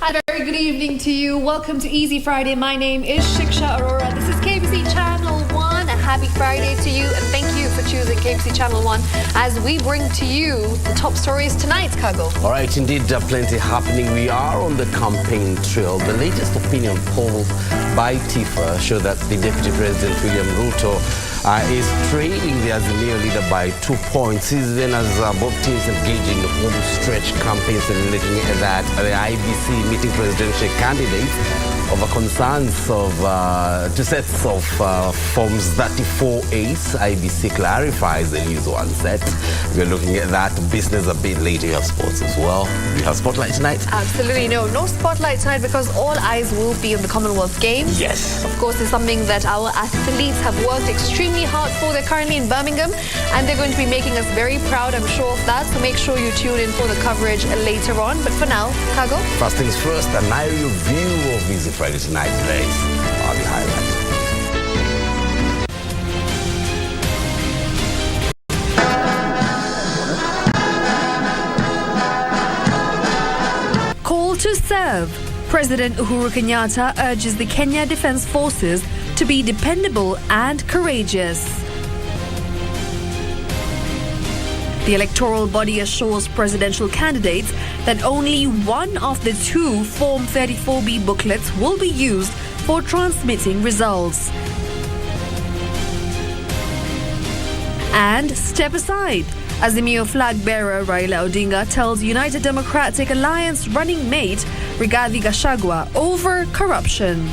Hi, very good evening to you. Welcome to Easy Friday. My name is Shiksha Arora. This is KBC Channel 1. A happy Friday to you, and thank you for choosing KBC Channel 1 as we bring to you the top stories tonight, Kago. All right, indeed, plenty happening. We are on the campaign trail. The latest opinion poll by TIFA show that the Deputy President, William Ruto, is trailing the Azimio leader by 2 points, even as both teams engage in home stretch campaigns and looking at that the IEBC meeting presidential candidates over concerns of two sets of Forms 34As. IEBC clarifies the news one set. We're looking at that business a bit later. You have sports as well. We have spotlight tonight. Absolutely no spotlight tonight because all eyes will be on the Commonwealth Games. Yes. Of course, it's something that our athletes have worked extremely hard for. They're currently in Birmingham and they're going to be making us very proud, I'm sure of that. So make sure you tune in for the coverage later on. But for now, Kago. First things first, an eye review of Easy Friday tonight, please. Are the highlights. Call to serve. President Uhuru Kenyatta urges the Kenya Defence Forces to be dependable and courageous. The electoral body assures presidential candidates that only one of the two Form 34B booklets will be used for transmitting results. And step aside. Azimio flag bearer Raila Odinga tells United Democratic Alliance running mate Rigathi Gachagua over corruption.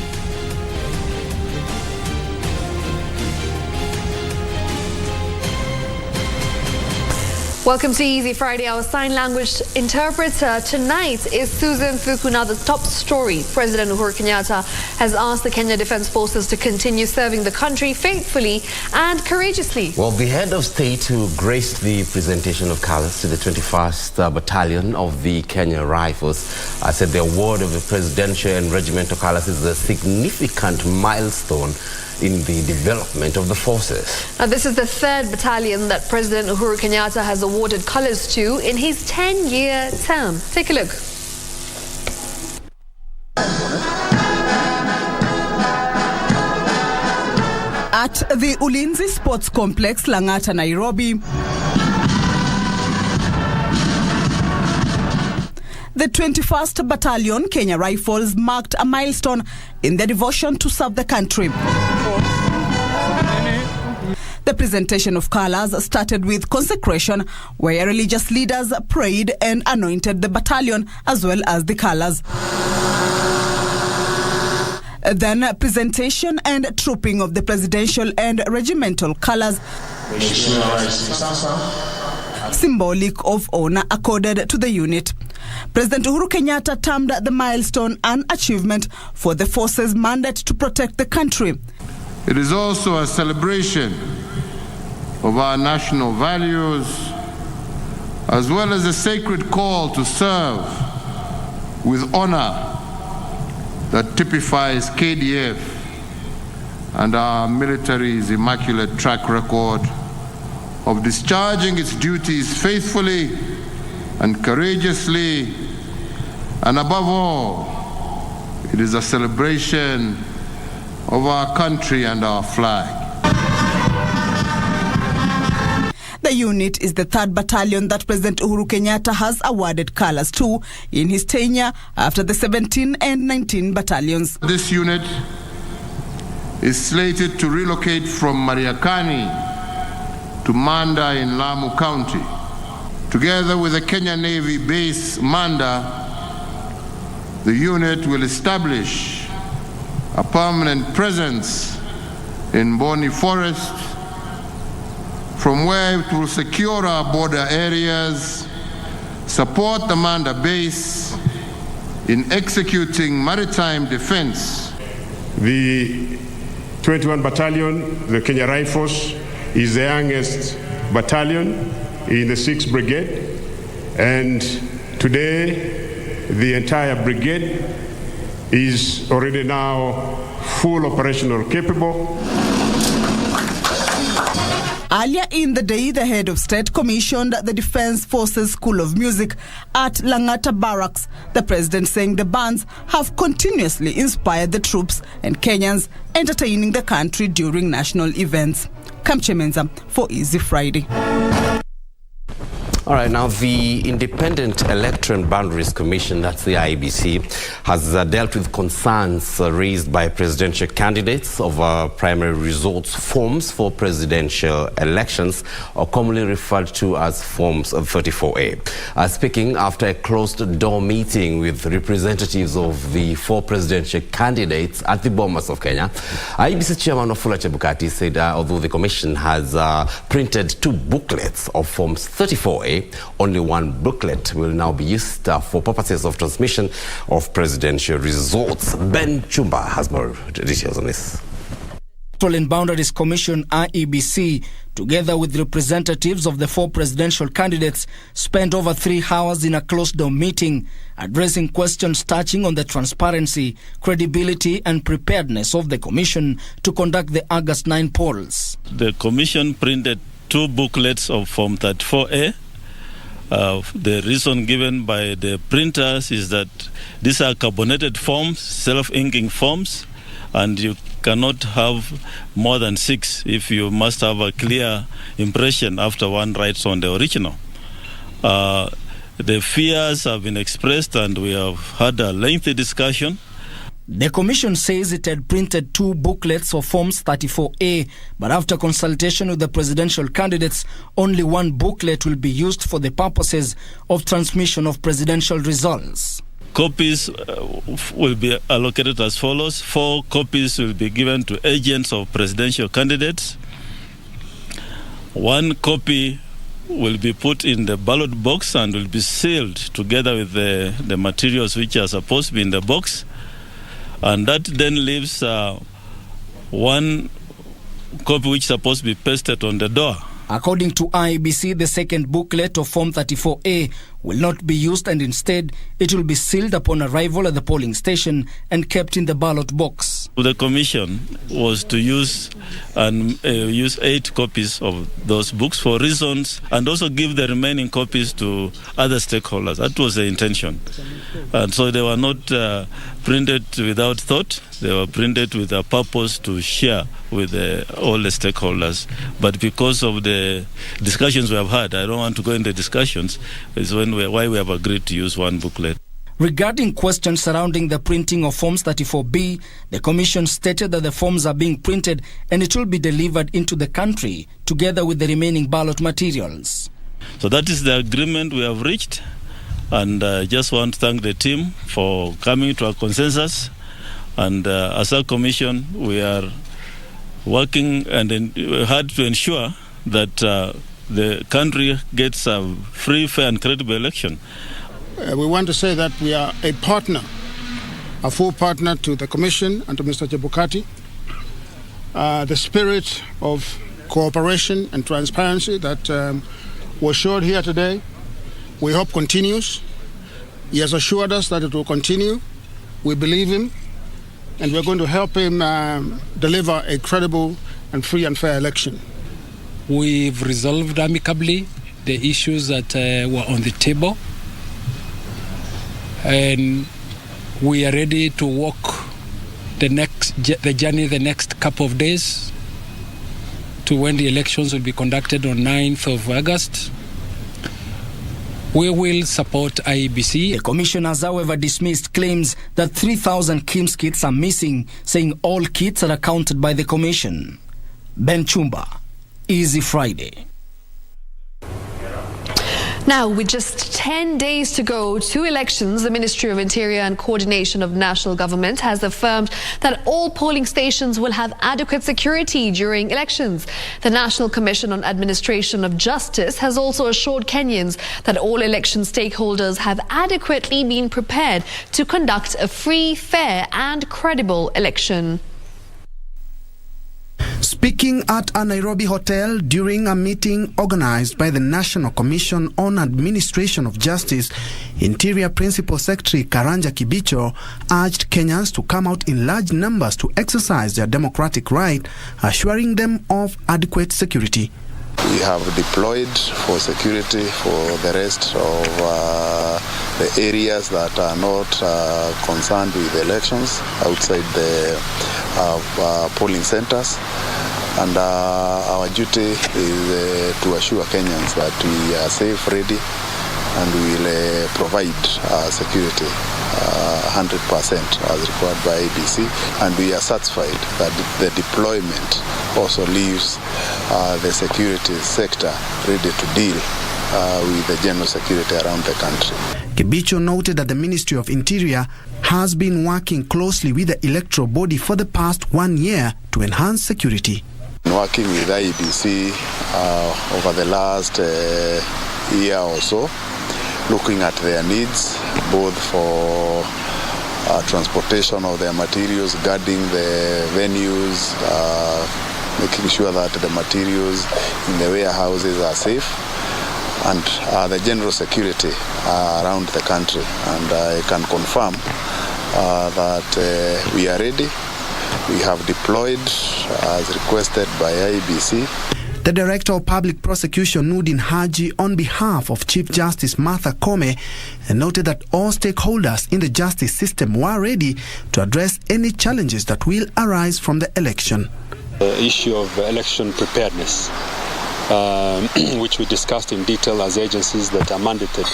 Welcome to Easy Friday. Our sign language interpreter tonight is Susan Thukuna. The top story: President Uhuru Kenyatta has asked the Kenya Defence Forces to continue serving the country faithfully and courageously. Well, the head of state who graced the presentation of colours to the 21st Battalion of the Kenya Rifles said the award of the presidential and regimental colours is a significant milestone in the development of the forces. Now, this is the third battalion that President Uhuru Kenyatta has awarded colours to in his 10-year term. Take a look. At the Ulinzi Sports Complex, Langata, Nairobi, the 21st Battalion Kenya Rifles marked a milestone in their devotion to serve the country. The presentation of colours started with consecration, where religious leaders prayed and anointed the battalion as well as the colours. Then presentation and trooping of the presidential and regimental colours, symbolic of honour accorded to the unit. President Uhuru Kenyatta termed the milestone an achievement for the forces' mandate to protect the country. It is also a celebration of our national values, as well as a sacred call to serve with honor that typifies KDF and our military's immaculate track record of discharging its duties faithfully and courageously, and above all, it is a celebration of our country and our flag. The unit is the third battalion that President Uhuru Kenyatta has awarded colours to in his tenure after the 17 and 19 battalions. This unit is slated to relocate from Mariakani to Manda in Lamu County. Together with the Kenya Navy base Manda, the unit will establish a permanent presence in Boni Forest, from where it will secure our border areas, support the Manda base in executing maritime defense. The 21 Battalion, the Kenya Rifles, is the youngest battalion in the 6th Brigade, and today the entire brigade is already now full operational capable. Earlier in the day, the head of state commissioned the Defence Forces School of Music at Langata Barracks. The president saying the bands have continuously inspired the troops and Kenyans entertaining the country during national events. Kamche Menza for Easy Friday. All right, now the Independent Electoral Boundaries Commission, that's the IEBC, has dealt with concerns raised by presidential candidates over primary results forms for presidential elections, or commonly referred to as Forms 34A. Speaking after a closed-door meeting with representatives of the 4 presidential candidates at the Bomas of Kenya, IEBC Chairman Wafula Chebukati said although the commission has printed 2 booklets of Forms 34A, only 1 booklet will now be used for purposes of transmission of presidential results. Ben Chumba has more details on this. Electoral and Boundaries Commission IEBC, together with representatives of the 4 presidential candidates, spent over 3 hours in a closed-door meeting addressing questions touching on the transparency, credibility and preparedness of the commission to conduct the August 9 polls. The commission printed 2 booklets of Form 34A. The reason given by the printers is that these are carbonated forms, self-inking forms, and you cannot have more than 6 if you must have a clear impression after one writes on the original. The fears have been expressed and we have had a lengthy discussion. The commission says it had printed 2 booklets of Forms 34A, but after consultation with the presidential candidates, only 1 booklet will be used for the purposes of transmission of presidential results. Copies will be allocated as follows. 4 copies will be given to agents of presidential candidates. 1 copy will be put in the ballot box and will be sealed together with the materials which are supposed to be in the box. And that then leaves 1 copy which is supposed to be pasted on the door. According to IEBC, the second booklet of Form 34A will not be used, and instead it will be sealed upon arrival at the polling station and kept in the ballot box. The commission was to use 8 copies of those books for reasons, and also give the remaining copies to other stakeholders. That was the intention. And so they were not printed without thought. They were printed with a purpose to share with all the stakeholders. But because of the discussions we have had, I don't want to go into discussions, is why we have agreed to use 1 booklet. Regarding questions surrounding the printing of Forms 34B, the Commission stated that the forms are being printed and it will be delivered into the country together with the remaining ballot materials. So that is the agreement we have reached, and I just want to thank the team for coming to a consensus. And as a Commission, we are working and hard to ensure that the country gets a free, fair and credible election. We want to say that we are a partner, a full partner to the Commission and to Mr. Chebukati. The spirit of cooperation and transparency that was showed here today, we hope continues. He has assured us that it will continue. We believe him, and we're going to help him deliver a credible and free and fair election. We've resolved amicably the issues that were on the table, and we are ready to walk the journey the next couple of days to when the elections will be conducted on 9th of August. We will support IEBC. The commission has, however, dismissed claims that 3,000 KIMS kits are missing, saying all kits are accounted by the commission. Ben Chumba, Easy Friday. Now, with just 10 days to go to elections, the Ministry of Interior and Coordination of National Government has affirmed that all polling stations will have adequate security during elections. The National Commission on Administration of Justice has also assured Kenyans that all election stakeholders have adequately been prepared to conduct a free, fair and credible election. Speaking at a Nairobi hotel during a meeting organized by the National Commission on Administration of Justice, Interior Principal Secretary Karanja Kibicho urged Kenyans to come out in large numbers to exercise their democratic right, assuring them of adequate security. We have deployed for security for the rest of the areas that are not concerned with elections outside the polling centers. And our duty is to assure Kenyans that we are safe, ready, and we will provide security 100% as required by IEBC. And we are satisfied that the deployment also leaves the security sector ready to deal with the general security around the country. Kibicho noted that the Ministry of Interior has been working closely with the electoral body for the past 1 year to enhance security. Working with IEBC over the last year or so, looking at their needs, both for transportation of their materials, guarding the venues, making sure that the materials in the warehouses are safe, and the general security around the country. And I can confirm that we are ready. We have deployed as requested by IEBC. The Director of Public Prosecution, Nudin Haji, on behalf of Chief Justice Martha Koome, noted that all stakeholders in the justice system were ready to address any challenges that will arise from the election. The issue of election preparedness, which we discussed in detail as agencies that are mandated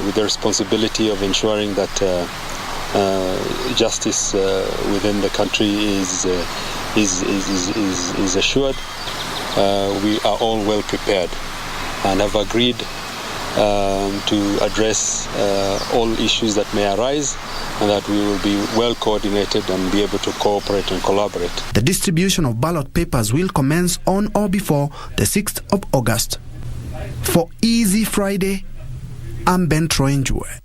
with the responsibility of ensuring that justice within the country is assured. We are all well prepared and have agreed to address all issues that may arise, and that we will be well coordinated and be able to cooperate and collaborate. The distribution of ballot papers will commence on or before the 6th of August. For Easy Friday, I'm Ben Troinjue.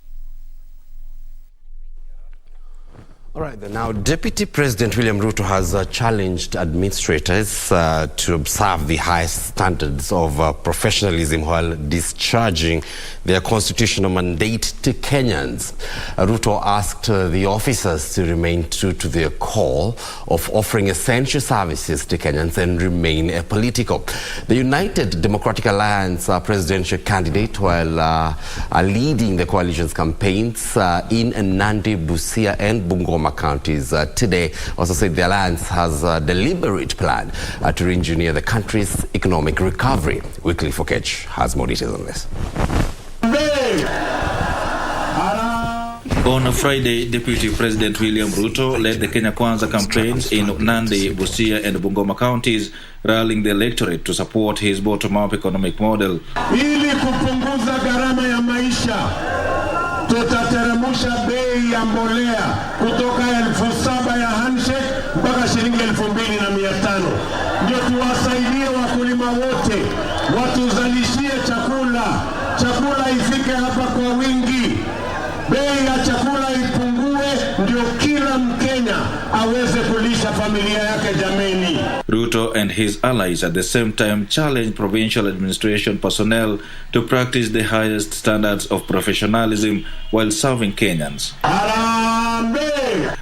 All right, then now Deputy President William Ruto has challenged administrators to observe the highest standards of professionalism while discharging their constitutional mandate to Kenyans. Ruto asked the officers to remain true to their call of offering essential services to Kenyans and remain apolitical. The United Democratic Alliance presidential candidate, while leading the coalition's campaigns in Nandi, Busia and Bungoma counties today, also said the alliance has a deliberate plan to re-engineer the country's economic recovery. Weekly Fokech has more details on this. On Friday, Deputy President William Ruto led the Kenya Kwanza campaigns in Nandi, Busia and Bungoma counties, rallying the electorate to support his bottom-up economic model. Ili kupunguza gharama ya maisha, tutateremsha bei ya mbolea kutoka 7,000 ya handshake mpaka shilingi 2,500. Ndio tuwasaidie wakulima wote, watuzalishie chakula ifike hapa kwa wingi, bei ya chakula ipungue, ndio kila Mkenya aweze kulisha familia yake jameni. Ruto and his allies at the same time challenged provincial administration personnel to practice the highest standards of professionalism while serving Kenyans.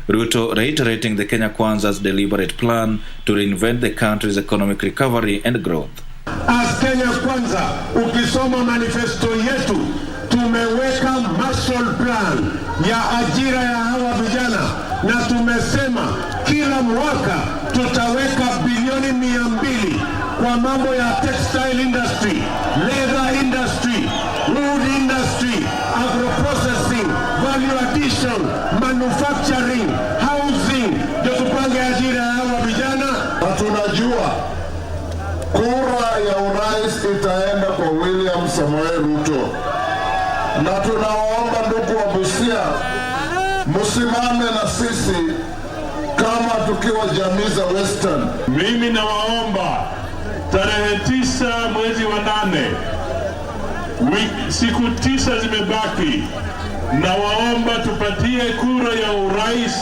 Ruto reiterating the Kenya Kwanza's deliberate plan to reinvent the country's economic recovery and growth. As Kenya Kwanza, ukisoma manifesto yetu, tumeweka Marshall Plan ya ajira ya hawa vijana, na tumesema kila mwaka tutaweka bilioni 200 kwa mambo ya textile industry, leather industry, wood industry, agro-processing, value addition, manufacturing, housing, ndio tupange ajira ya hawa vijana. Tunajua kura ya urais itaenda kwa William Samoei Ruto, na tunawaomba ndugu wa Busia, msimame na sisi kama tukiwa jamii za Western. Mimi nawaomba tarehe 9 mwezi wa 8, siku 9 zimebaki, nawaomba tupatie kura ya urais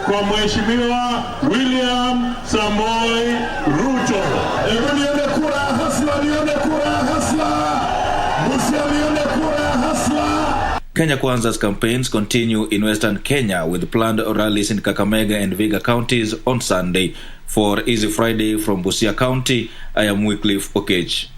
kwa Mheshimiwa William Samoei Ruto. Hebu nione kura hasla, nione kura hasla. Busia nione kura hasla. Kenya Kwanza's campaigns continue in Western Kenya with planned rallies in Kakamega and Viga counties on Sunday. For Easy Friday from Busia County, I am Wycliffe Okech.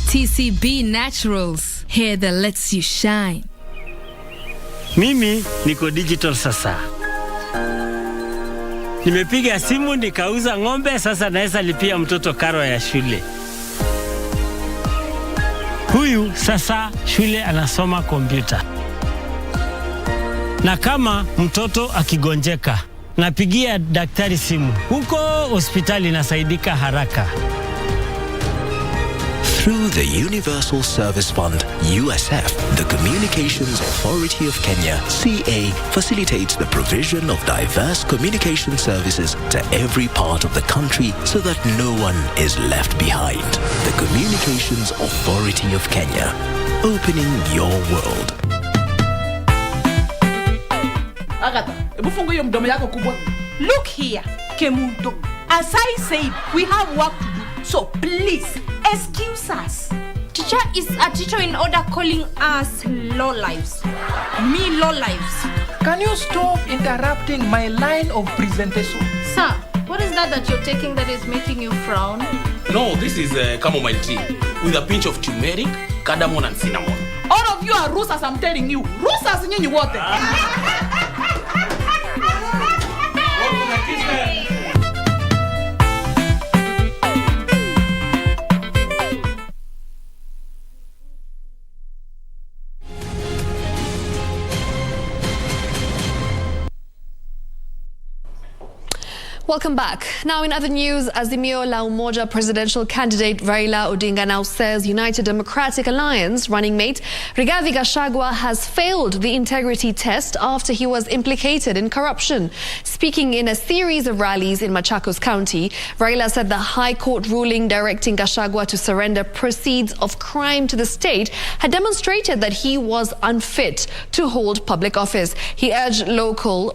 TCB Naturals, hair that lets you shine. Mimi niko digital sasa. Nimepiga simu nikauza ng'ombe, sasa naweza lipia mtoto karo ya shule. Huyu sasa shule anasoma kompyuta. Na kama mtoto akigonjeka, napigia daktari simu. Huko hospitali nasaidika haraka. Through the Universal Service Fund, USF, the Communications Authority of Kenya, CA, facilitates the provision of diverse communication services to every part of the country so that no one is left behind. The Communications Authority of Kenya, opening your world. Agatha, ebufungu hiyo mdomo yako kubwa. Look here, Kemunto. As I said, we have work to do. So please, excuse us. Teacher is a teacher in order calling us low lives. Me low lives. Can you stop interrupting my line of presentation? Sir, what is that you're taking that is making you frown? No, this is chamomile tea with a pinch of turmeric, cardamom and cinnamon. All of you are rusas, I'm telling you. Rusas nyinyi wote. Welcome back. Now in other news, Azimio la Umoja presidential candidate Raila Odinga now says United Democratic Alliance running mate Rigathi Gachagua has failed the integrity test after he was implicated in corruption. Speaking in a series of rallies in Machakos County, Raila said the High Court ruling directing Gachagua to surrender proceeds of crime to the state had demonstrated that he was unfit to hold public office. He urged locals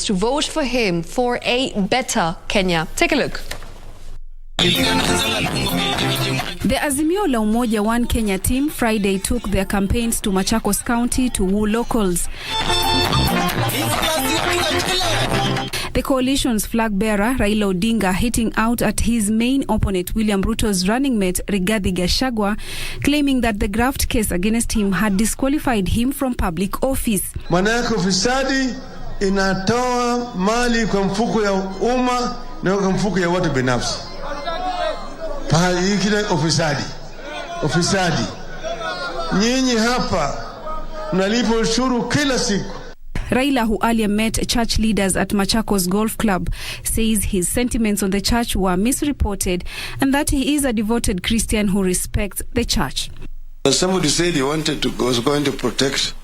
to vote for him for a better Kenya. Take a look. The Azimio la Umoja One Kenya team Friday took their campaigns to Machakos County to woo locals. The coalition's flag bearer, Raila Odinga, hitting out at his main opponent, William Ruto's running mate, Rigathi Gachagua, claiming that the graft case against him had disqualified him from public office. Manake ufisadi inatoa mali kwa mfuko ya umma na kwa mfuko ya watu binafsi. Pahali kile ufisadi. Nyinyi hapa mnalipa ushuru kila siku. Raila, who earlier met church leaders at Machakos Golf Club, says his sentiments on the church were misreported and that he is a devoted Christian who respects the church. Somebody said he wanted to was going to protect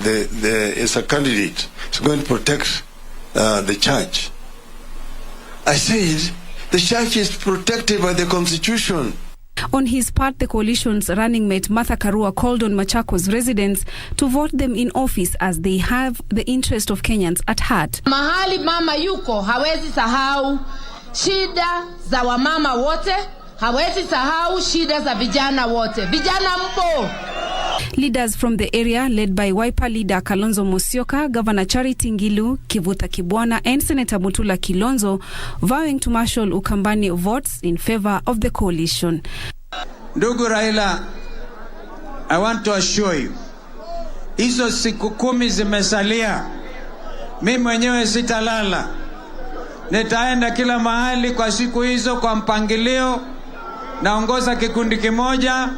as a candidate, he's going to protect the church. I said the church is protected by the Constitution. On his part, the coalition's running mate Martha Karua called on Machakos residents to vote them in office as they have the interest of Kenyans at heart. Mahali mama yuko hawezi sahau shida za wamama wote, hawezi sahau shida za vijana wote. Vijana mpo! Leaders from the area, led by Wiper leader Kalonzo Musyoka, Governor Charity Ngilu, Kivuta Kibwana, and Senator Mutula Kilonzo, vowing to marshal Ukambani votes in favor of the coalition. Ndugu Raila, I want to assure you, hizo siku 10 zimesalia. Mimi mwenyewe sitalala. Nitaenda kila mahali kwa siku hizo kwa mpangilio. Naongoza kikundi kimoja,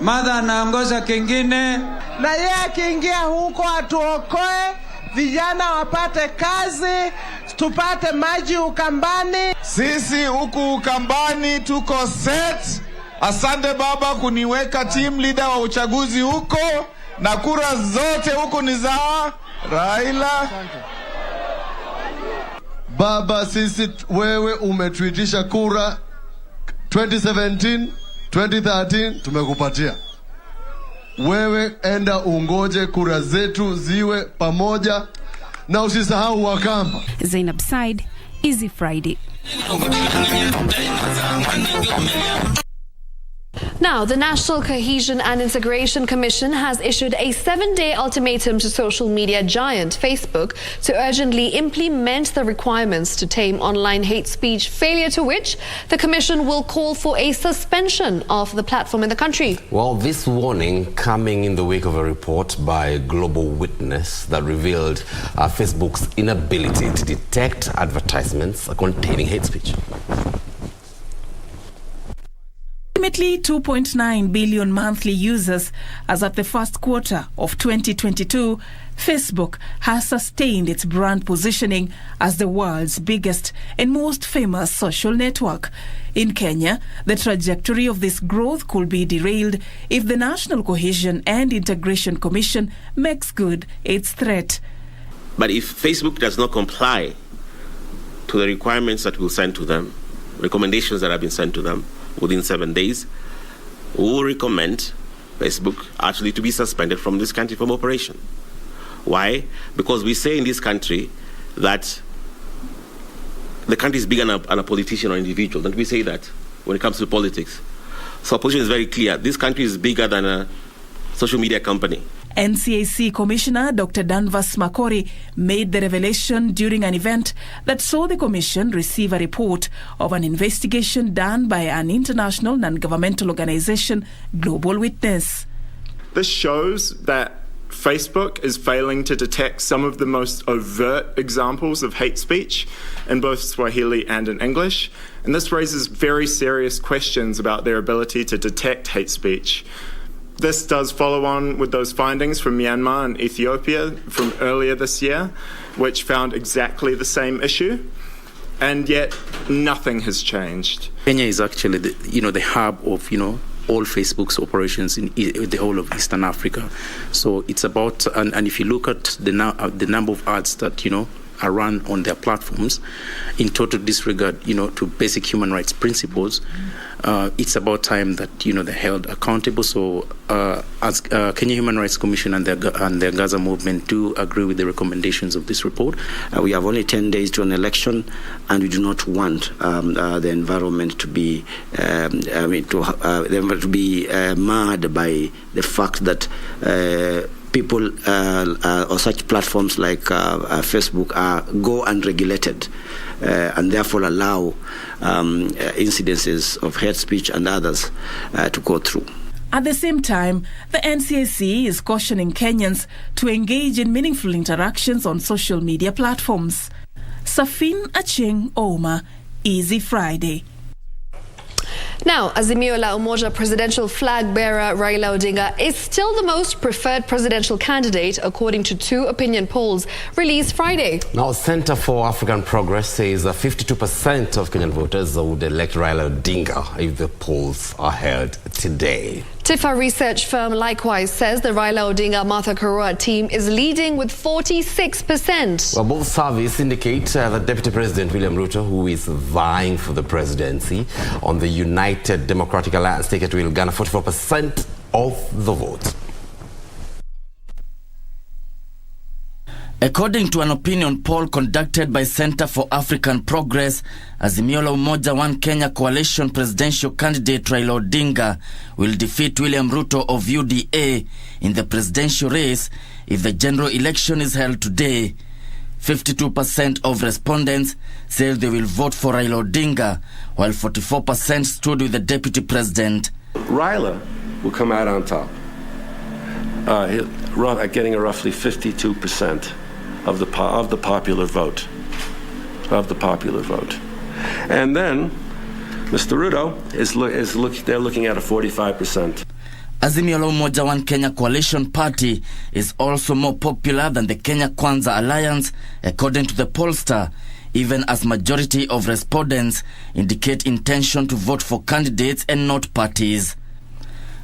Mother anaongoza kingine. Na yeye akiingia huko atuokoe vijana wapate kazi, tupate maji Ukambani. Sisi huku Ukambani tuko set. Asante baba kuniweka team leader wa uchaguzi huko, na kura zote huku ni za Raila. Baba, sisi wewe umetuitisha kura 2017, 2013 tumekupatia. Wewe enda ungoje kura zetu ziwe pamoja, na usisahau Wakamba. Zainab Said, Easy Friday. Now, the National Cohesion and Integration Commission has issued a 7-day ultimatum to social media giant Facebook to urgently implement the requirements to tame online hate speech, failure to which the Commission will call for a suspension of the platform in the country. Well, this warning coming in the wake of a report by Global Witness that revealed Facebook's inability to detect advertisements containing hate speech. Approximately 2.9 billion monthly users as of the first quarter of 2022, Facebook has sustained its brand positioning as the world's biggest and most famous social network. In Kenya, the trajectory of this growth could be derailed if the National Cohesion and Integration Commission makes good its threat. But if Facebook does not comply to the requirements that we'll send to them, recommendations that have been sent to them, within 7 days, we will recommend Facebook actually to be suspended from this country from operation. Why? Because we say in this country that the country is bigger than a politician or individual. Don't we say that when it comes to politics? So our position is very clear. This country is bigger than a social media company. NCIC Commissioner Dr. Danvas Makori made the revelation during an event that saw the Commission receive a report of an investigation done by an international non-governmental organization, Global Witness. This shows that Facebook is failing to detect some of the most overt examples of hate speech in both Swahili and in English, and this raises very serious questions about their ability to detect hate speech. This does follow on with those findings from Myanmar and Ethiopia from earlier this year, which found exactly the same issue, and yet nothing has changed. Kenya is actually the hub of all Facebook's operations in the whole of Eastern Africa. So it's about, and if you look at the number of ads that are run on their platforms, in total disregard to basic human rights principles, it's about time that they're held accountable. So as Kenya Human Rights Commission and their Gaza movement do agree with the recommendations of this report. We have only 10 days to an election, and we do not want the environment to be marred by the fact that people or such platforms like Facebook go unregulated and therefore allow incidences of hate speech and others to go through. At the same time, the NCIC is cautioning Kenyans to engage in meaningful interactions on social media platforms. Safin Acheng Oma, Easy Friday. Now, Azimio la Umoja presidential flag bearer Raila Odinga is still the most preferred presidential candidate, according to 2 opinion polls released Friday. Now, Center for African Progress says that 52% of Kenyan voters would elect Raila Odinga if the polls are held today. TIFA research firm likewise says the Raila Odinga Martha Karua team is leading with 46%. Well, both surveys indicate that Deputy President William Ruto, who is vying for the presidency on the United Democratic Alliance ticket, will garner 44% of the vote. According to an opinion poll conducted by Center for African Progress, Azimio la Umoja One Kenya coalition presidential candidate Raila Odinga will defeat William Ruto of UDA in the presidential race if the general election is held today. 52% of respondents said they will vote for Raila Odinga, while 44% stood with the deputy president. Raila will come out on top, getting a roughly 52% of the popular vote. And then Mr. Ruto they're looking at a 45%. Azimio la Umoja One Kenya Coalition Party is also more popular than the Kenya Kwanza Alliance, according to the pollster, even as majority of respondents indicate intention to vote for candidates and not parties.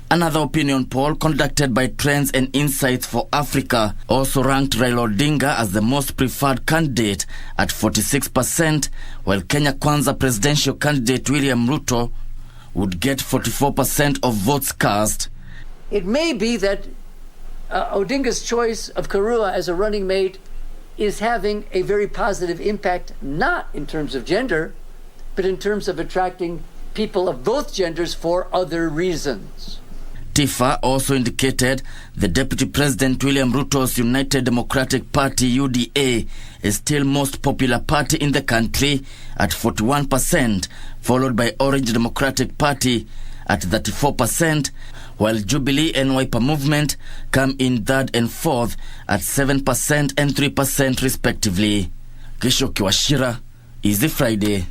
Another opinion poll conducted by Trends and Insights for Africa also ranked Raila Odinga as the most preferred candidate at 46%, while Kenya Kwanza presidential candidate William Ruto would get 44% of votes cast. It may be that Odinga's choice of Karua as a running mate is having a very positive impact, not in terms of gender, but in terms of attracting people of both genders for other reasons. Tifa also indicated the Deputy President William Ruto's United Democratic Party UDA is still most popular party in the country at 41%, followed by Orange Democratic Party at 34%, while Jubilee and Wiper Movement come in third and fourth at 7% and 3% respectively. Kisho Kiwashira, Easy Friday.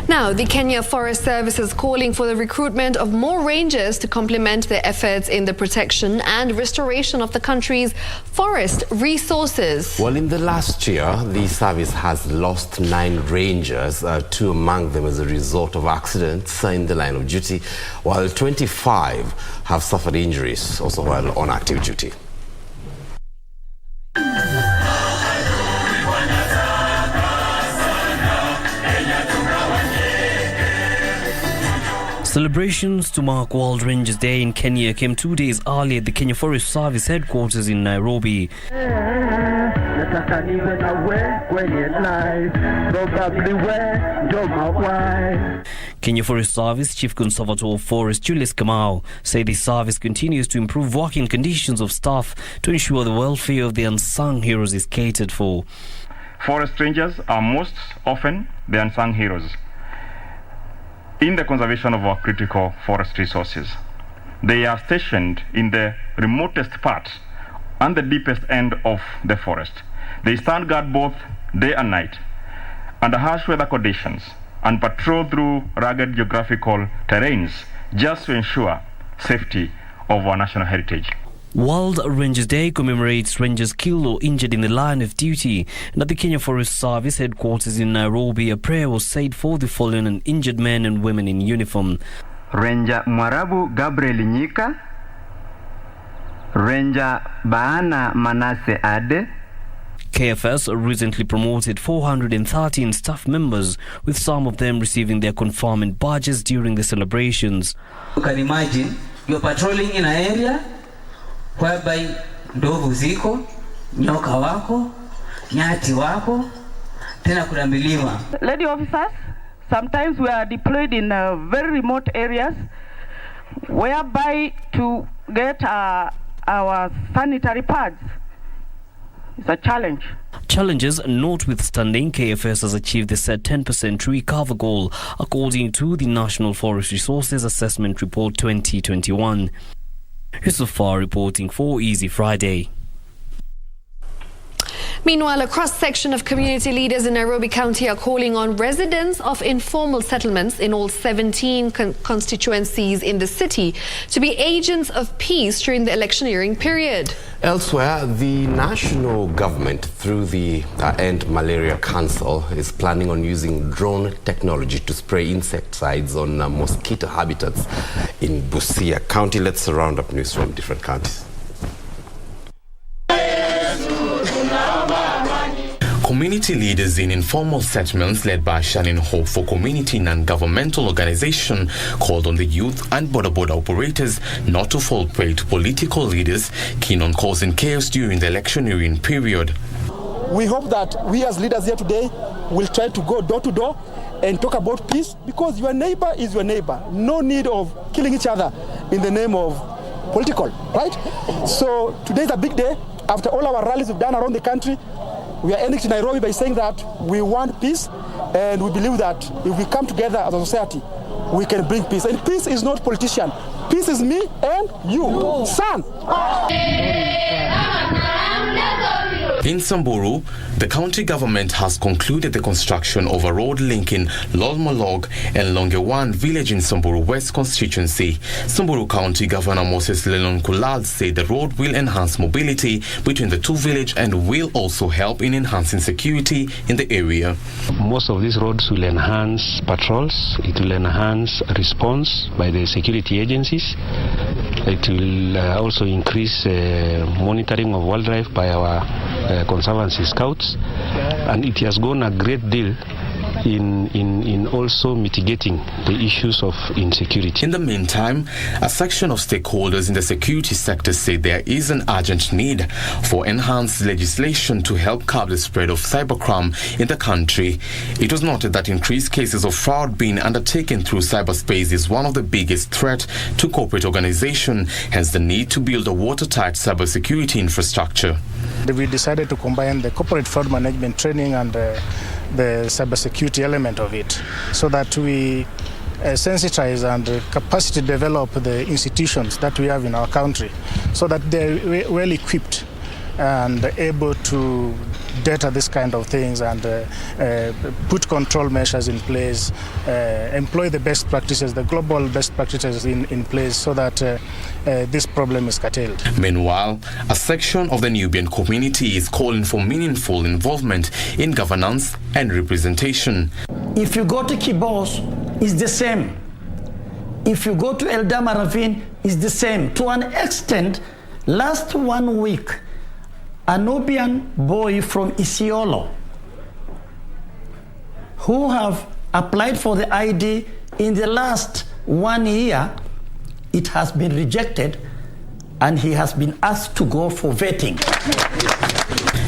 Now, the Kenya Forest Service is calling for the recruitment of more rangers to complement their efforts in the protection and restoration of the country's forest resources. Well, in the last year, the service has lost 9 rangers, 2 among them as a result of accidents in the line of duty, while 25 have suffered injuries also while on active duty. Celebrations to mark World Rangers Day in Kenya came 2 days early at the Kenya Forest Service headquarters in Nairobi. Kenya Forest Service Chief Conservator of Forest Julius Kamau said the service continues to improve working conditions of staff to ensure the welfare of the unsung heroes is catered for. Forest rangers are most often the unsung heroes in the conservation of our critical forest resources. They are stationed in the remotest part and the deepest end of the forest. They stand guard both day and night under harsh weather conditions and patrol through rugged geographical terrains just to ensure safety of our national heritage. World Rangers Day commemorates rangers killed or injured in the line of duty, and at the Kenya Forest Service headquarters in Nairobi, a prayer was said for the fallen and injured men and women in uniform. Ranger Mwarabu Gabriel Nyika, Ranger Baana Manase Ade. KFS recently promoted 413 staff members, with some of them receiving their conferment badges during the celebrations. You can imagine you're patrolling in an area whereby ndovu ziko, nyoka wako, nyati wako, tena kuna milima. Lady officers, sometimes we are deployed in very remote areas, whereby to get our sanitary pads is a challenge. Challenges notwithstanding, KFS has achieved the set 10% tree cover goal, according to the National Forest Resources Assessment Report 2021. Yusufar reporting for Easy Friday. Meanwhile, a cross-section of community leaders in Nairobi County are calling on residents of informal settlements in all 17 constituencies in the city to be agents of peace during the electioneering period. Elsewhere, the national government, through the End Malaria Council, is planning on using drone technology to spray insecticides on mosquito habitats in Busia County. Let's round up news from different counties. Community leaders in informal settlements led by Shining Hope for Community non-governmental organization called on the youth and border operators not to fall prey to political leaders keen on causing chaos during the electioneering period. We hope that we as leaders here today will try to go door to door and talk about peace, because your neighbor is your neighbor. No need of killing each other in the name of political, right? So today is a big day. After all our rallies we've done around the country, we are ending to Nairobi by saying that we want peace, and we believe that if we come together as a society, we can bring peace. And peace is not politician. Peace is me and you, son. In Samburu, the county government has concluded the construction of a road linking Lolmolog and Longewan village in Samburu West constituency. Samburu County Governor Moses Lelon Kulal said the road will enhance mobility between the two villages and will also help in enhancing security in the area. Most of these roads will enhance patrols, it will enhance response by the security agencies, it will also increase monitoring of wildlife by our Conservancy Scouts, and it has gone a great deal in also mitigating the issues of insecurity. In the meantime, a section of stakeholders in the security sector say there is an urgent need for enhanced legislation to help curb the spread of cybercrime in the country. It was noted that increased cases of fraud being undertaken through cyberspace is one of the biggest threats to corporate organization, hence the need to build a watertight cybersecurity infrastructure. We decided to combine the corporate fraud management training and the cybersecurity element of it, so that we sensitize and capacity develop the institutions that we have in our country, so that they're well equipped and able to data this kind of things and put control measures in place, employ the best practices, the global best practices in place, so that this problem is curtailed. Meanwhile, a section of the Nubian community is calling for meaningful involvement in governance and representation. If you go to Kibos, it's the same. If you go to Eldama Ravine, it's the same. To an extent, last 1 week, a Nubian boy from Isiolo who have applied for the ID in the last 1 year, it has been rejected and he has been asked to go for vetting.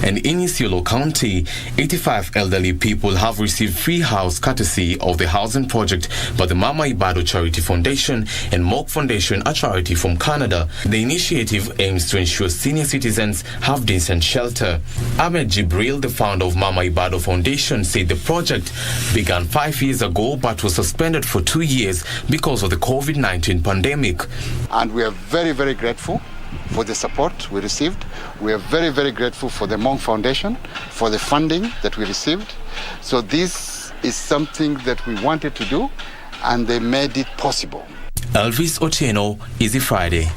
And in Isiolo County, 85 elderly people have received free house courtesy of the housing project by the Mama Ibado Charity Foundation and Mock Foundation, a charity from Canada. The initiative aims to ensure senior citizens have decent shelter. Ahmed Jibril, the founder of Mama Ibado Foundation, said the project began 5 years ago but was suspended for 2 years because of the COVID-19 pandemic. And we are very, very grateful for the support we received. We are very, very grateful for the Monk Foundation for the funding that we received. So this is something that we wanted to do, and they made it possible. Elvis Otieno, Easy Friday.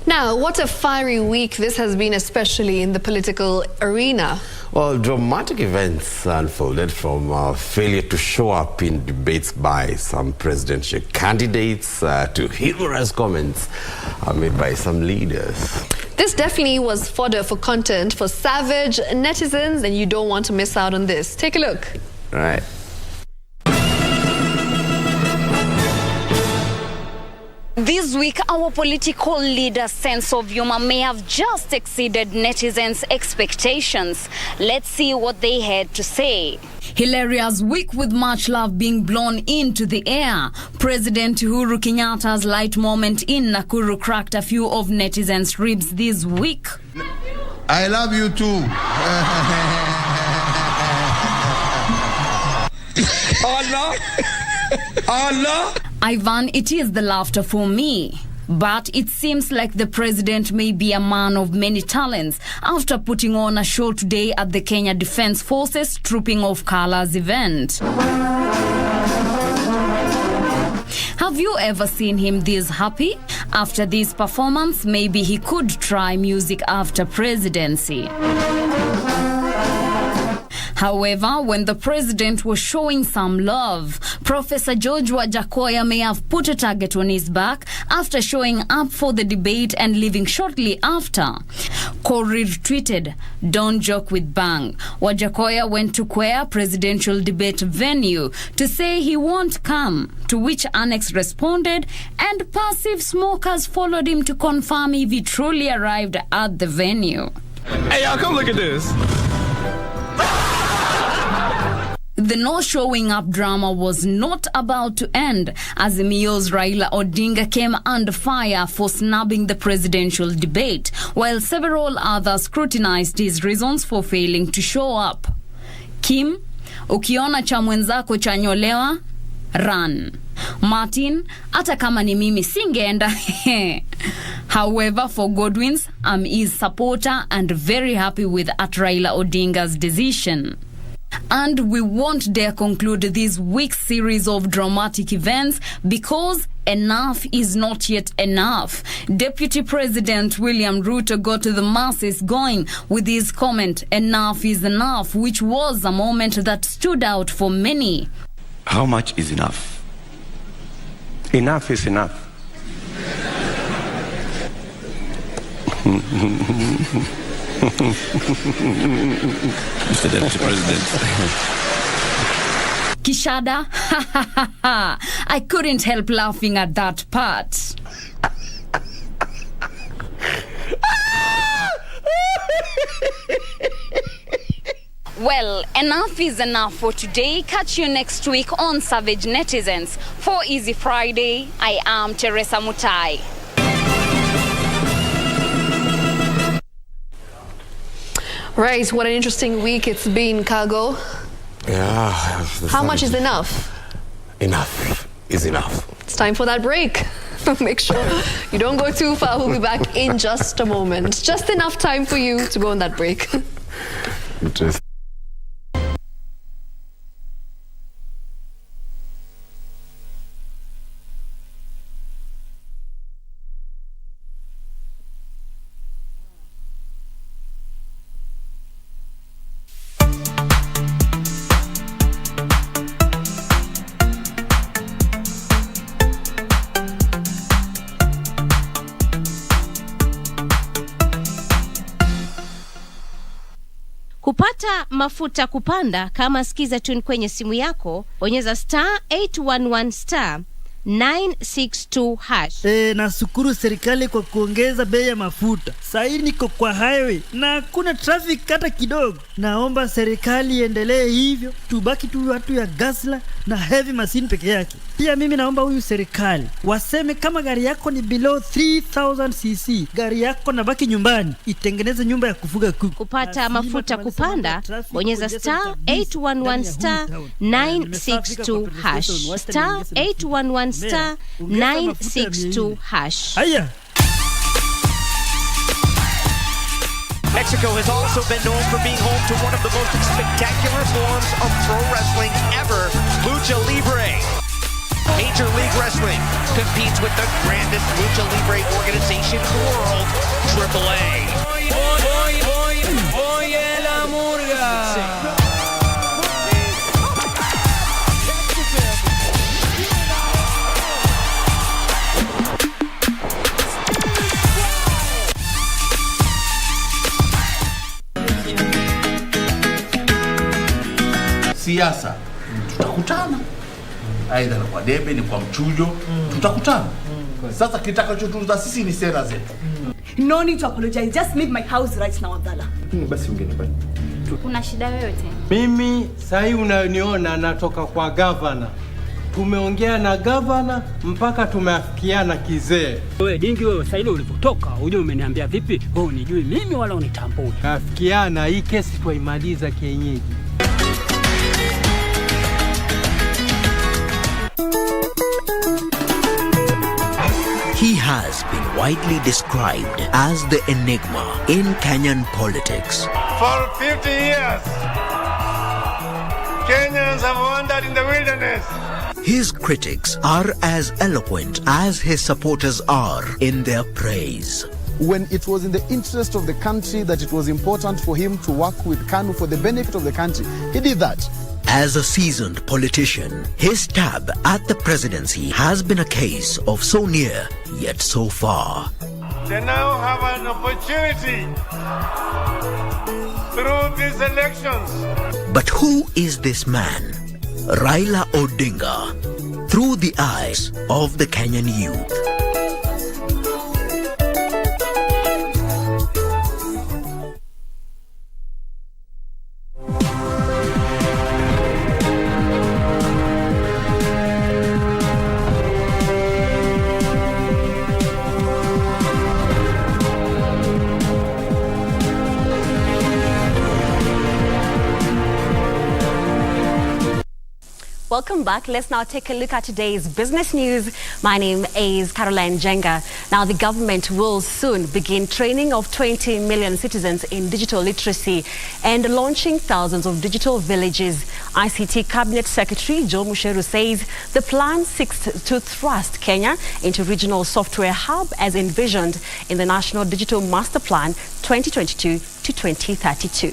Now, what a fiery week this has been, especially in the political arena. Well, dramatic events unfolded from failure to show up in debates by some presidential candidates to humorous comments made by some leaders. This definitely was fodder for content for savage netizens, and you don't want to miss out on this. Take a look. All right. This week, our political leader's sense of humor may have just exceeded netizens' expectations. Let's see what they had to say. Hilarious week with much love being blown into the air. President Uhuru Kenyatta's light moment in Nakuru cracked a few of netizens' ribs this week. I love you too. Allah! Allah! Ivan, it is the laughter for me. But it seems like the president may be a man of many talents after putting on a show today at the Kenya Defence Forces Trooping of Colours event. Have you ever seen him this happy? After this performance, maybe he could try music after presidency. However, when the president was showing some love, Professor George Wajakoya may have put a target on his back after showing up for the debate and leaving shortly after. Korir tweeted, "Don't joke with Bang." Wajakoya went to Kwea presidential debate venue to say he won't come, to which Annex responded, and passive smokers followed him to confirm if he truly arrived at the venue. Hey, y'all, come look at this. The no showing up drama was not about to end as Azimio's Raila Odinga came under fire for snubbing the presidential debate, while several others scrutinized his reasons for failing to show up. Kim, ukiona cha mwenzako chanyolewa, run. Martin, hata kama ni mimi singeenda. However, for Godwin's, I'm his supporter and very happy with Raila Odinga's decision. And we won't dare conclude this week's series of dramatic events because enough is not yet enough. Deputy President William Ruto got the masses going with his comment, "Enough is enough," which was a moment that stood out for many. How much is enough? Enough is enough. Mr. Deputy President. Kishada, I couldn't help laughing at that part. Well, enough is enough for today. Catch you next week on Savage Netizens. For Easy Friday, I am Teresa Mutai. Right, what an interesting week it's been, Kago. Yeah. How much is enough? Enough is enough. It's time for that break. Make sure you don't go too far. We'll be back in just a moment. Just enough time for you to go on that break. Interesting. Kupata mafuta kupanda, kama sikiza tune kwenye simu yako, bonyeza *811 *962#. Nashukuru serikali kwa kuongeza bei ya mafuta. Sasa niko kwa highway na hakuna traffic hata kidogo. Naomba serikali iendelee hivyo, tubaki tu watu ya gasla na heavy machine peke yake. Pia mimi naomba huyu serikali waseme kama gari yako ni below 3000 cc, gari yako na baki nyumbani, itengeneze nyumba ya kufuga kuku. Kupata mafuta kupanda, bonyeza *811 *962#. *811 *962#. Haya. Mexico has also been known for being home to one of the most spectacular forms of pro wrestling ever, Lucha Libre. Major League Wrestling competes with the grandest Lucha Libre organization in the world, AAA. Oye la murga. Siasa tutakutana, aidha kwa debe ni kwa mchujo, tutakutana. Sasa kitakachotuza sisi ni sera zetu. No need to apologize, just leave my house right now, Abdalla. Basi ungenipa. Kuna shida yoyote? Mimi sahi unaniona natoka kwa governor. Tumeongea na governor mpaka tumeafikiana kizee. Wewe dingi wewe, sasa ile ulipotoka uje umeniambia vipi? Wewe unijui mimi wala unitambui. Kafikiana, hii kesi tuimaliza kienyeji. He has been widely described as the enigma in Kenyan politics. For 50 years, Kenyans have wandered in the wilderness. His critics are as eloquent as his supporters are in their praise. When it was in the interest of the country that it was important for him to work with KANU for the benefit of the country, he did that. As a seasoned politician, his stab at the presidency has been a case of so near yet so far. They now have an opportunity through these elections. But who is this man? Raila Odinga, through the eyes of the Kenyan youth. Welcome back. Let's now take a look at today's business news. My name is Caroline Jenga. Now, the government will soon begin training of 20 million citizens in digital literacy and launching thousands of digital villages. ICT Cabinet Secretary Joe Musheru says the plan seeks to thrust Kenya into regional software hub as envisioned in the National Digital Master Plan 2022 to 2032.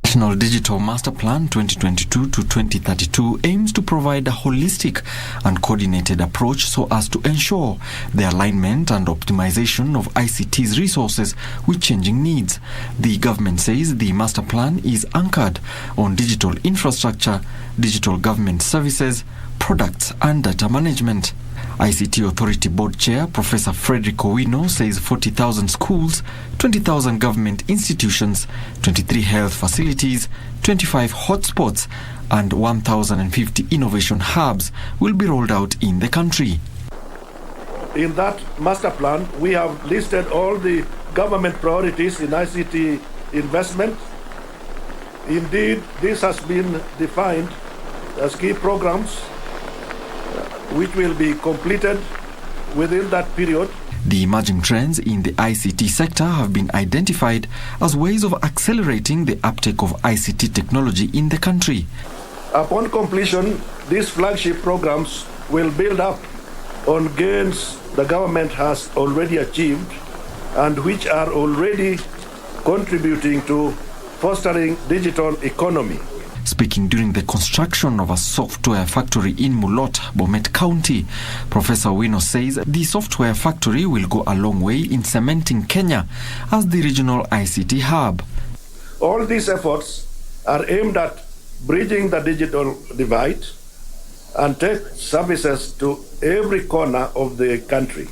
National Digital Master Plan 2022 to 2032 aims to provide a holistic and coordinated approach so as to ensure the alignment and optimization of ICT's resources with changing needs. The government says the master plan is anchored on digital infrastructure, digital government services, products and data management. ICT Authority Board Chair Professor Frederick Owino says 40,000 schools, 20,000 government institutions, 23 health facilities, 25 hotspots and 1,050 innovation hubs will be rolled out in the country. In that master plan, we have listed all the government priorities in ICT investment. Indeed, this has been defined as key programs which will be completed within that period. The emerging trends in the ICT sector have been identified as ways of accelerating the uptake of ICT technology in the country. Upon completion, these flagship programs will build up on gains the government has already achieved and which are already contributing to fostering digital economy. Speaking during the construction of a software factory in Mulot, Bomet County, Professor Owino says the software factory will go a long way in cementing Kenya as the regional ICT hub. All these efforts are aimed at bridging the digital divide and take services to every corner of the country,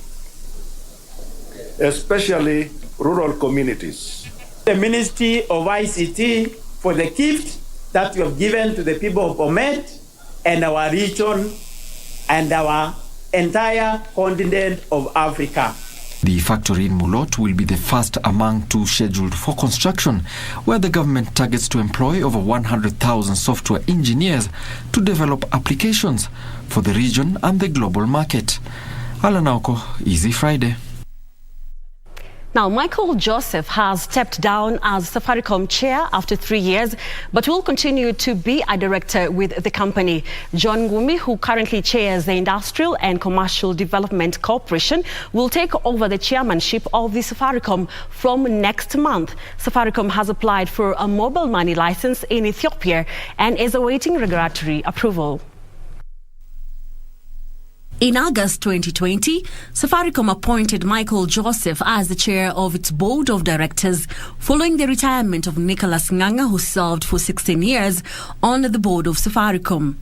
especially rural communities. The Ministry of ICT for the gift that we have given to the people of Bomet and our region and our entire continent of Africa. The factory in Mulot will be the first among two scheduled for construction, where the government targets to employ over 100,000 software engineers to develop applications for the region and the global market. Alan Auko, Easy Friday. Now, Michael Joseph has stepped down as Safaricom chair after 3 years, but will continue to be a director with the company. John Ngumi, who currently chairs the Industrial and Commercial Development Corporation, will take over the chairmanship of the Safaricom from next month. Safaricom has applied for a mobile money license in Ethiopia and is awaiting regulatory approval. In August 2020, Safaricom appointed Michael Joseph as the chair of its board of directors following the retirement of Nicholas Nganga, who served for 16 years on the board of Safaricom.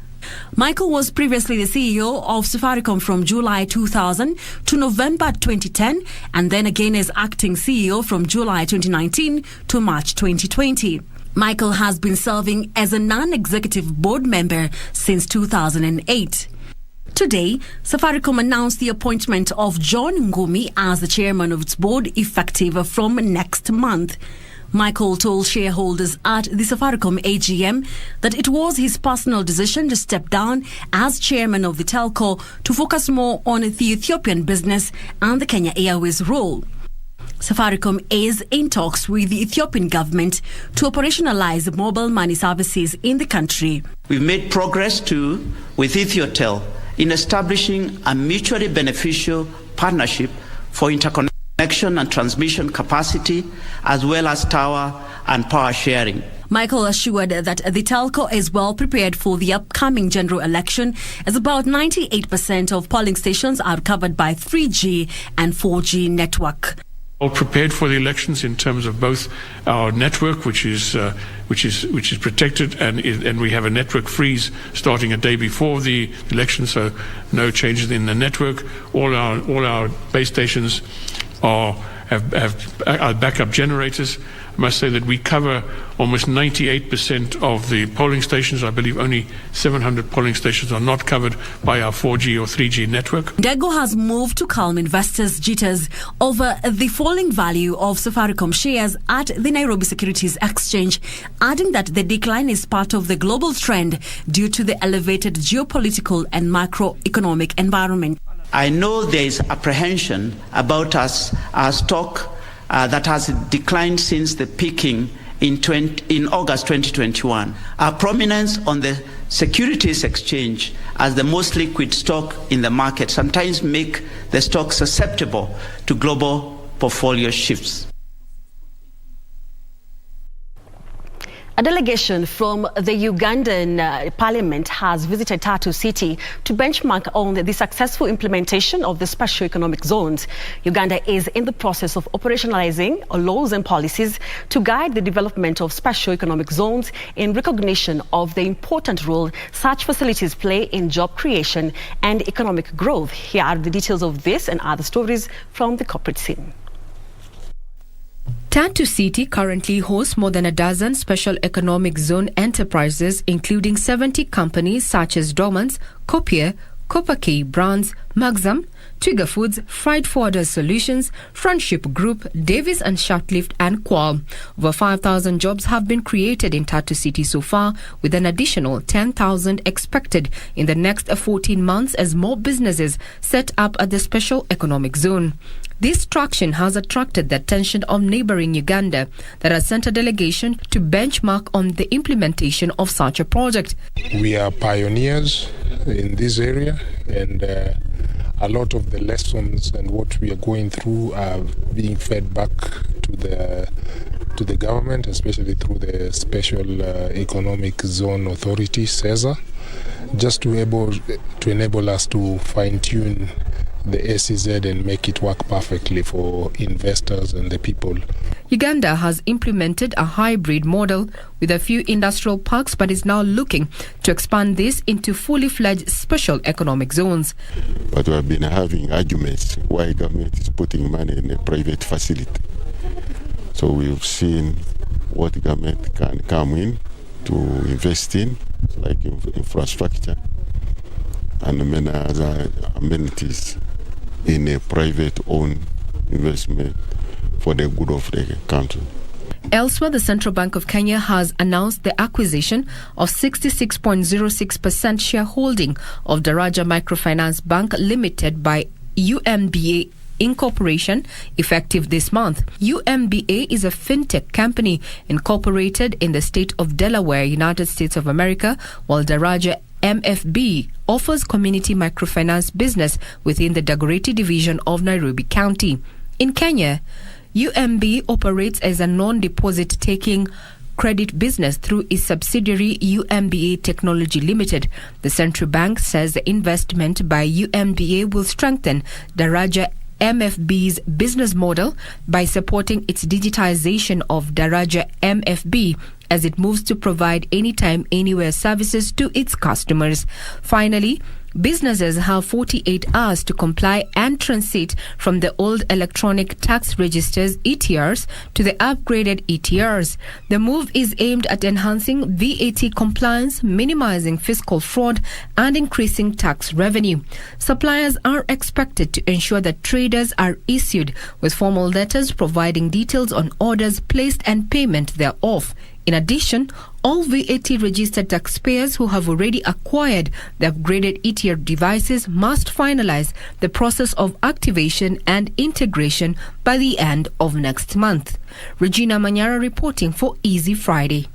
Michael was previously the CEO of Safaricom from July 2000 to November 2010 and then again as acting CEO from July 2019 to March 2020. Michael has been serving as a non-executive board member since 2008. Today, Safaricom announced the appointment of John Ngumi as the chairman of its board effective from next month. Michael told shareholders at the Safaricom AGM that it was his personal decision to step down as chairman of the telco to focus more on the Ethiopian business and the Kenya Airways role. Safaricom is in talks with the Ethiopian government to operationalize mobile money services in the country. We've made progress too with Ethiotel in establishing a mutually beneficial partnership for interconnection and transmission capacity, as well as tower and power sharing. Michael assured that the telco is well prepared for the upcoming general election, as about 98% of polling stations are covered by 3G and 4G network. All prepared for the elections in terms of both our network, which is protected, and we have a network freeze starting a day before the election, so no changes in the network. All our base stations have backup generators. I must say that we cover almost 98% of the polling stations. I believe only 700 polling stations are not covered by our 4G or 3G network. Kago has moved to calm investors' jitters over the falling value of Safaricom shares at the Nairobi Securities Exchange, adding that the decline is part of the global trend due to the elevated geopolitical and macroeconomic environment. I know there is apprehension about our stock that has declined since the peaking in August 2021. Our prominence on the Securities Exchange as the most liquid stock in the market sometimes make the stock susceptible to global portfolio shifts. A delegation from the Ugandan parliament has visited Tatu City to benchmark on the successful implementation of the special economic zones. Uganda is in the process of operationalizing laws and policies to guide the development of special economic zones in recognition of the important role such facilities play in job creation and economic growth. Here are the details of this and other stories from the corporate scene. Tatu City currently hosts more than a dozen special economic zone enterprises, including 70 companies such as Dormans, Copier, Copper K Brands, Maxam, Twiga Foods, Freight Forwarders Solutions, Friendship Group, Davis and Shortlift and Qual. Over 5,000 jobs have been created in Tatu City so far, with an additional 10,000 expected in the next 14 months as more businesses set up at the special economic zone. This traction has attracted the attention of neighboring Uganda that has sent a delegation to benchmark on the implementation of such a project. We are pioneers in this area, and a lot of the lessons and what we are going through are being fed back to the government, especially through the Special Economic Zone Authority, CESA, just to enable us to fine-tune the SEZ and make it work perfectly for investors and the people. Uganda has implemented a hybrid model with a few industrial parks, but is now looking to expand this into fully fledged special economic zones. But we have been having arguments why government is putting money in a private facility. So we've seen what government can come in to invest in, like infrastructure and many other amenities in a private-owned investment for the good of the country. Elsewhere, the Central Bank of Kenya has announced the acquisition of 66.06% shareholding of Daraja Microfinance Bank Limited by UMBA Incorporation, effective this month. UMBA is a fintech company incorporated in the state of Delaware, United States of America, while Daraja MFB offers community microfinance business within the Dagoretti division of Nairobi County. In Kenya, UMB operates as a non-deposit taking credit business through its subsidiary UMBA Technology Limited. The central bank says the investment by UMBA will strengthen Daraja MFB's business model by supporting its digitization of Daraja MFB as it moves to provide anytime, anywhere services to its customers. Finally, businesses have 48 hours to comply and transit from the old electronic tax registers ETRs to the upgraded ETRs. The move is aimed at enhancing VAT compliance, minimizing fiscal fraud, and increasing tax revenue. Suppliers are expected to ensure that traders are issued with formal letters providing details on orders placed and payment thereof. In addition, all VAT registered taxpayers who have already acquired the upgraded ETR devices must finalize the process of activation and integration by the end of next month. Regina Manyara reporting for Easy Friday.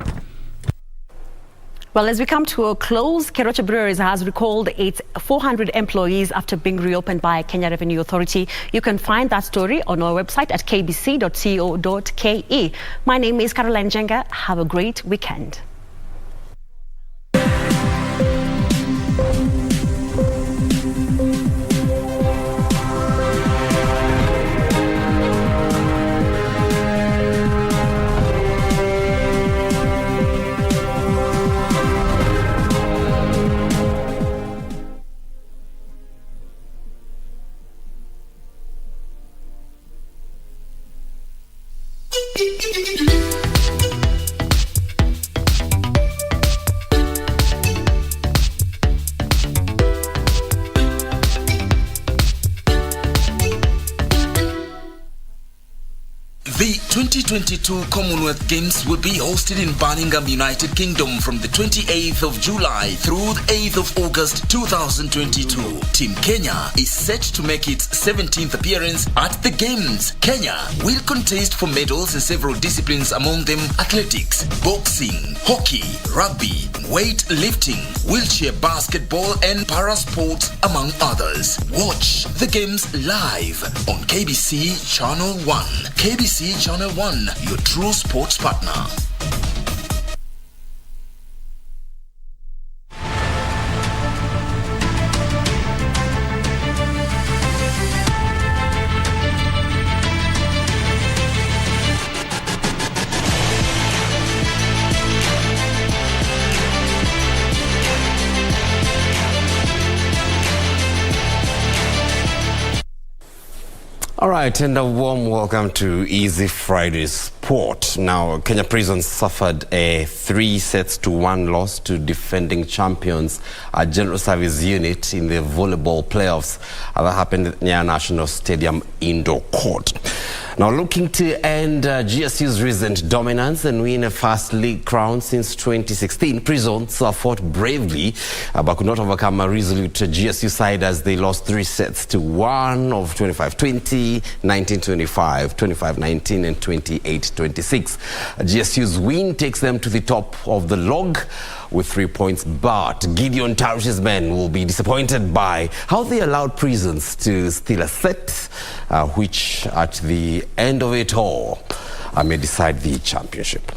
Well, as we come to a close, Keroche Breweries has recalled its 400 employees after being reopened by Kenya Revenue Authority. You can find that story on our website at kbc.co.ke. My name is Caroline Jenga. Have a great weekend. Thank you. 2022 Commonwealth Games will be hosted in Birmingham, United Kingdom from the 28th of July through the 8th of August 2022. Team Kenya is set to make its 17th appearance at the Games. Kenya will contest for medals in several disciplines, among them athletics, boxing, hockey, rugby, weightlifting, wheelchair basketball and parasport, among others. Watch the Games live on KBC Channel 1. KBC Channel 1, your true sports partner. All right, and a warm welcome to Easy Friday Sport. Now, Kenya Prisons suffered a 3-1 loss to defending champions General Service Unit in the volleyball playoffs. That happened at Nyayo National Stadium indoor court. Now, looking to end GSU's recent dominance and win a first league crown since 2016, Prisons fought bravely but could not overcome a resolute GSU side as they lost 3 sets to 1 of 25-20, 19-25, 25-19 and 28-26. GSU's win takes them to the top of the log with 3 points, but Gideon Tarish's men will be disappointed by how they allowed Prisons to steal a set, which at the end of it all may decide the championship.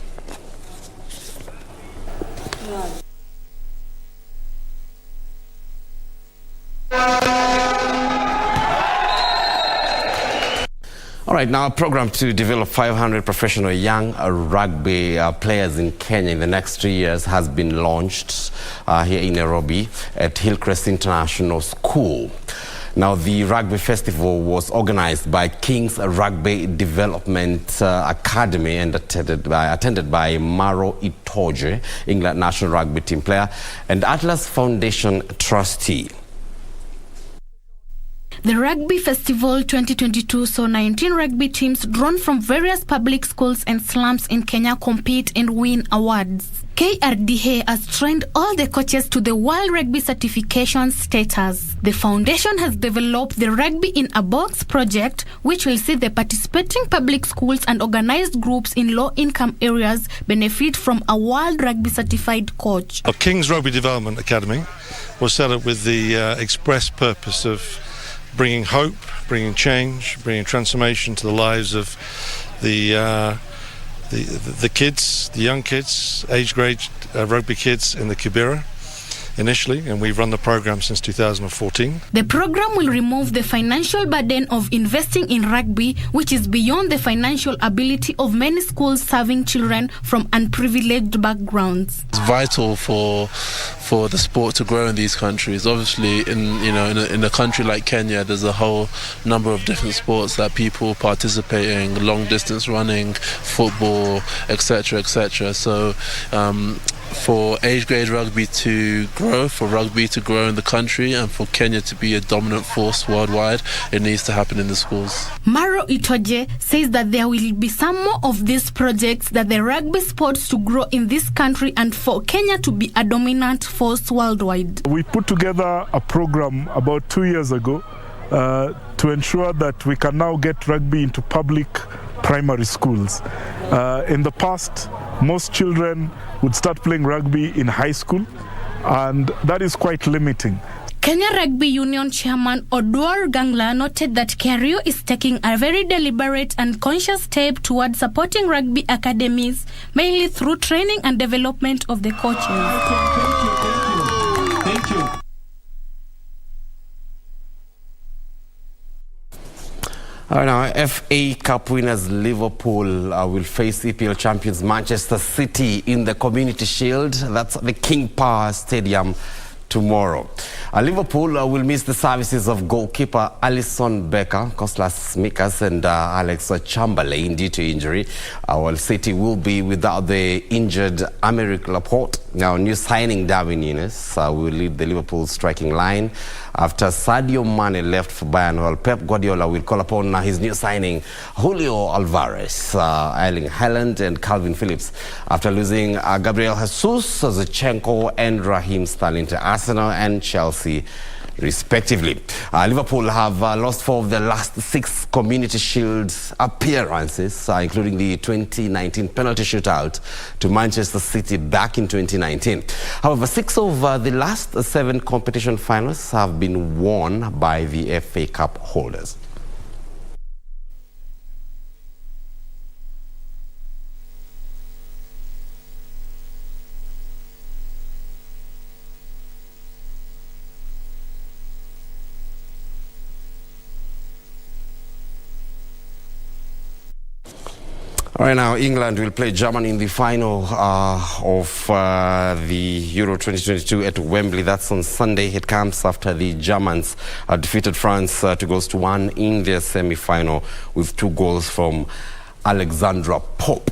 All right, now a program to develop 500 professional young rugby players in Kenya in the next 3 years has been launched here in Nairobi at Hillcrest International School. Now, the Rugby Festival was organized by King's Rugby Development Academy and attended by Maro Itoje, England national rugby team player, and Atlas Foundation trustee. The Rugby Festival 2022 saw 19 rugby teams drawn from various public schools and slums in Kenya compete and win awards. KRDA has trained all the coaches to the World Rugby Certification status. The foundation has developed the Rugby in a Box project, which will see the participating public schools and organized groups in low-income areas benefit from a World Rugby Certified coach. Our King's Rugby Development Academy was set up with the express purpose of bringing hope, bringing change, bringing transformation to the lives of the kids, the young kids, age grade rugby kids in the Kibera initially, and we've run the program since 2014. The program will remove the financial burden of investing in rugby, which is beyond the financial ability of many schools serving children from unprivileged backgrounds. It's vital for the sport to grow in these countries. Obviously, in a country like Kenya, there's a whole number of different sports that people participate in: long distance running, football, etc., etc. So, for age grade rugby to grow, for rugby to grow in the country, and for Kenya to be a dominant force worldwide, it needs to happen in the schools. Maro Itoje says that there will be some more of these projects, that the rugby sports to grow in this country and for Kenya to be a dominant force worldwide. We put together a program about 2 years ago to ensure that we can now get rugby into public primary schools. In the past, most children would start playing rugby in high school, and that is quite limiting. Kenya Rugby Union Chairman Odwar Gangla noted that KRU is taking a very deliberate and conscious step towards supporting rugby academies, mainly through training and development of the coaches. Thank you. All right, now, FA Cup winners Liverpool will face EPL champions Manchester City in the Community Shield. That's at the King Power Stadium tomorrow. Liverpool will miss the services of goalkeeper Alisson Becker, Kostas Mikas and Alex Chamberlain due to injury, while City will be without the injured Aymeric Laporte. Now, new signing Darwin Núñez will lead the Liverpool striking line, after Sadio Mane left for Bayern. Well, Pep Guardiola will call upon his new signing, Julio Alvarez, Erling Haaland and Calvin Phillips, after losing Gabriel Jesus, Zinchenko and Raheem Sterling to Arsenal and Chelsea, respectively. Liverpool have lost 4 of the last 6 Community Shield appearances, including the 2019 penalty shootout to Manchester City back in 2019. However, 6 of the last 7 competition finals have been won by the FA Cup holders. All right, now England will play Germany in the final of the Euro 2022 at Wembley. That's on Sunday. It comes after the Germans defeated France 2-1 in their semi-final with 2 goals from Alexandra Pope.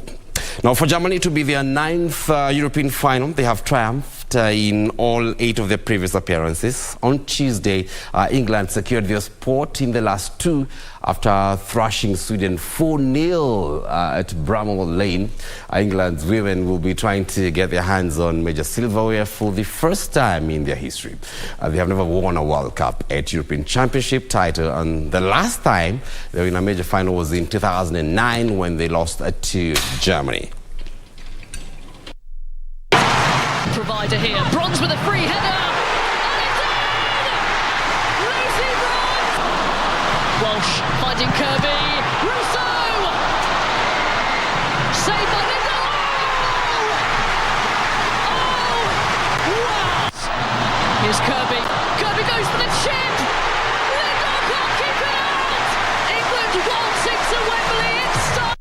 Now, for Germany to be their 9th European final, they have triumphed in all 8 of their previous appearances. On Tuesday, England secured their spot in the last 2 after thrashing Sweden 4-0 at Bramall Lane. England's women will be trying to get their hands on major silverware for the first time in their history. They have never won a World Cup at European Championship title, and the last time they were in a major final was in 2009 when they lost to Germany. Provider here, Bronze with a free header. Walsh finding Kirby, Ruto! Saved by Linda! Oh! Wow! Here's Kirby. Kirby goes for the chip! Linda can't keep it out! England 1-6 at Wembley. It's time.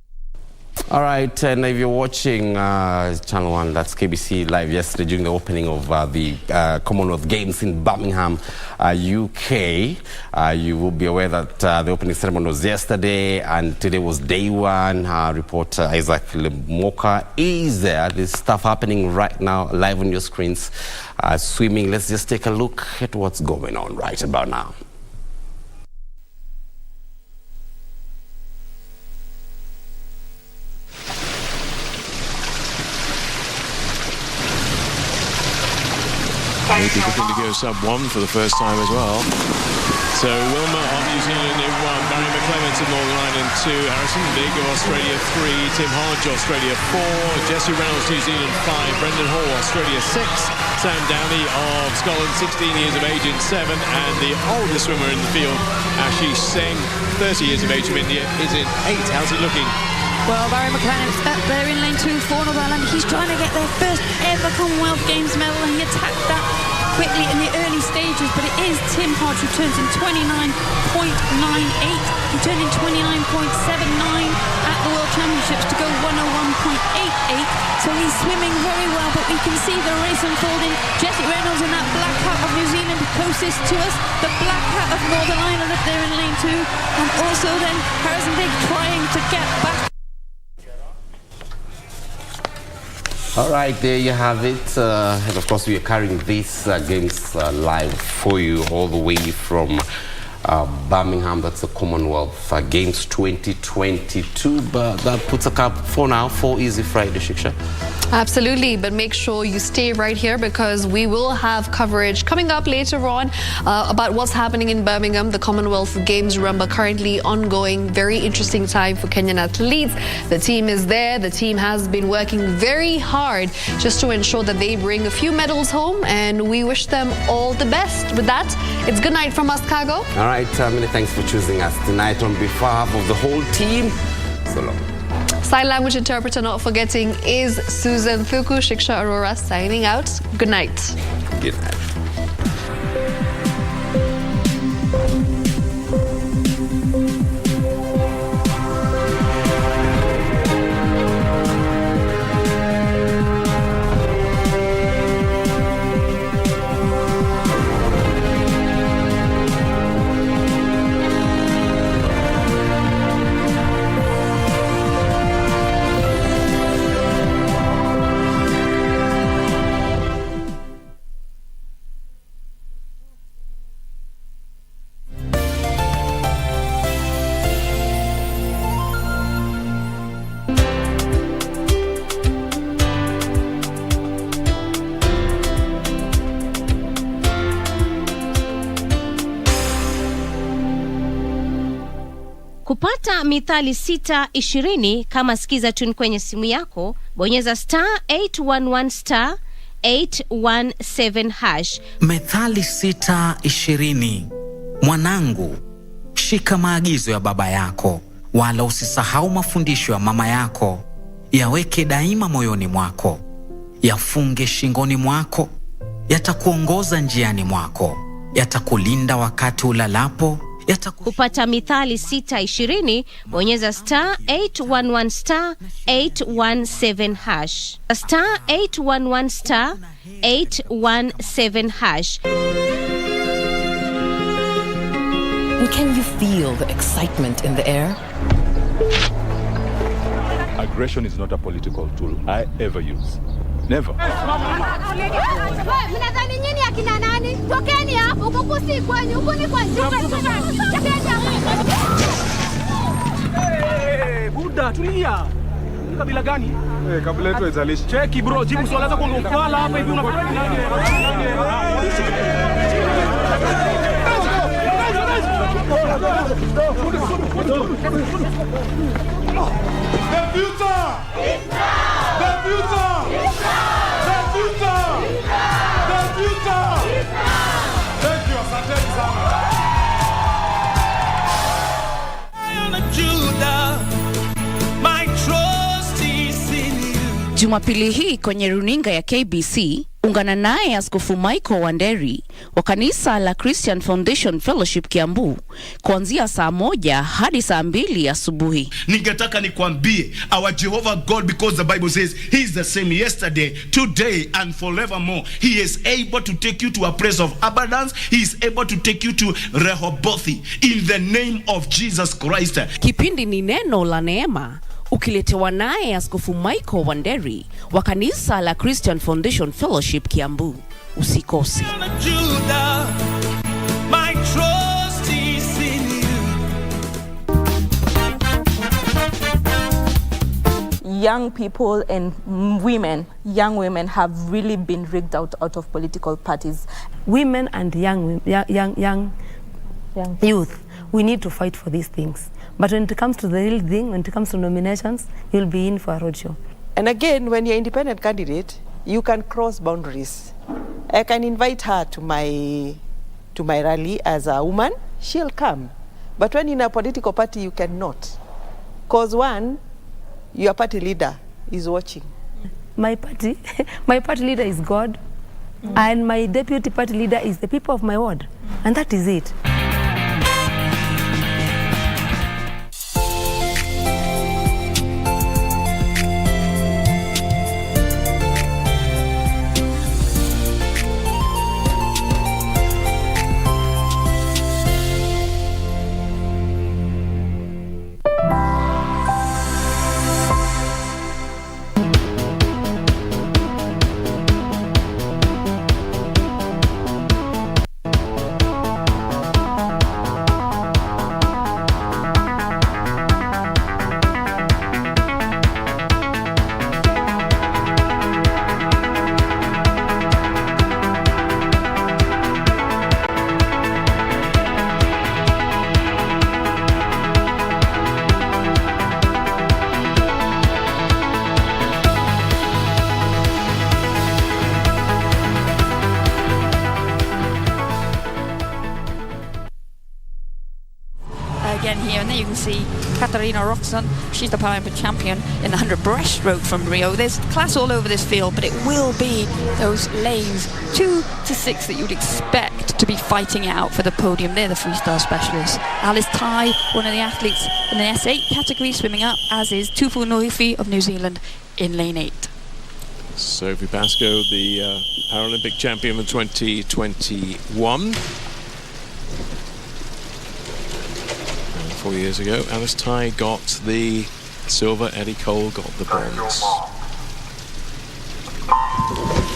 All right, and if you're watching Channel 1, that's KBC Live yesterday during the opening of the Commonwealth Games in Birmingham, UK, you will be aware that the opening ceremony was yesterday and today was day 1. Reporter Isaac Lemoka is there. There's stuff happening right now, live on your screens. Swimming, let's just take a look at what's going on right about now. People think to go sub-1 for the first time as well. So Wilma of New Zealand in 1, Barry McClements of Northern Ireland 2, Harrison Big of Australia 3, Tim Hodge Australia 4, Jesse Reynolds New Zealand 5, Brendan Hall Australia 6, Sam Downey of Scotland 16 years of age in 7, and the oldest swimmer in the field, Ashish Singh, 30 years of age from India, is in 8. How's he looking? Well, Barry McClellan's up there in lane 2 for Northern Ireland. He's trying to get their first ever Commonwealth Games medal, and he attacked that quickly in the early stages, but it is Tim Hodge who turns in 29.98. He turned in 29.79 at the World Championships to go 101.88. So he's swimming very well, but we can see the race unfolding. Jesse Reynolds in that black hat of New Zealand closest to us, the black hat of Northern Ireland up there in lane 2, and also then Harrison Big trying to get back. All right, there you have it. And of course, we are carrying these games live for you all the way from Birmingham. That's the Commonwealth Games 2022. But that puts a cap for now for Easy Friday, Shiksha. Absolutely, but make sure you stay right here because we will have coverage coming up later on about what's happening in Birmingham. The Commonwealth Games Rumba currently ongoing. Very interesting time for Kenyan athletes. The team is there. The team has been working very hard just to ensure that they bring a few medals home, and we wish them all the best. With that, it's good night from us, Kago. All right, many thanks for choosing us tonight on behalf of the whole team. So long. Sign language interpreter not forgetting is Susan Thuku. Shiksha Arora signing out. Good night. Good night. Kupata mithali 620 kama skiza tune kwenye simu yako, bonyeza *811 *817#. Methali 6:20. Mwanangu, shika maagizo ya baba yako, wala usisahau mafundisho ya mama yako. Yaweke daima moyoni mwako, yafunge shingoni mwako. Yatakuongoza njiani mwako, yatakulinda wakati ulalapo. Kupata mithali 620, bonyeza *811 *817#. *811 *817#. Can you feel the excitement in the air? Aggression is not a political tool I ever use. Never. Buda, tulia. Ni kabila gani? Kabila yetu haizalishi. Cheki bro, jibu swali lako kwa mkwala hapa hivi unafanya nani? The future! The future! The future! The future! Thank you, asanteni sana. My trust is in you. Jumapili hii kwenye runinga ya KBC, ungana naye Askofu Michael Wanderi wa kanisa la Christian Foundation Fellowship Kiambu kuanzia saa 1 hadi saa 2 asubuhi. Ningetaka nikwambie, our Jehovah God, because the Bible says he is the same yesterday, today and forevermore. He is able to take you to a place of abundance. He is able to take you to Rehoboth in the name of Jesus Christ. Kipindi ni neno la neema, ukiletewa naye Askofu Michael Wanderi wa kanisa la Christian Foundation Fellowship Kiambu. Usikose. My trust is in you. Young people and women, young women have really been rigged out of political parties. Women and young youth, we need to fight for these things. But when it comes to the real thing, when it comes to nominations, you'll be in for a roadshow. And again, when you're an independent candidate, you can cross boundaries. I can invite her to my rally as a woman, she'll come. But when in a political party, you cannot. Because one, your party leader is watching. My party leader is God, and my deputy party leader is the people of my ward. And that is it. Again here, and there you can see Katarina Roxon. She's the Paralympic champion in the 100 breaststroke from Rio. There's class all over this field, but it will be those lanes 2 to 6 that you'd expect to be fighting out for the podium. They're the freestyle specialists. Alice Tai, one of the athletes in the S8 category, swimming up, as is Tufu Noifi of New Zealand in lane 8. Sophie Pascoe, the Paralympic champion of 2021. 4 years ago, Alice Tai got the silver, Eddie Cole got the bronze.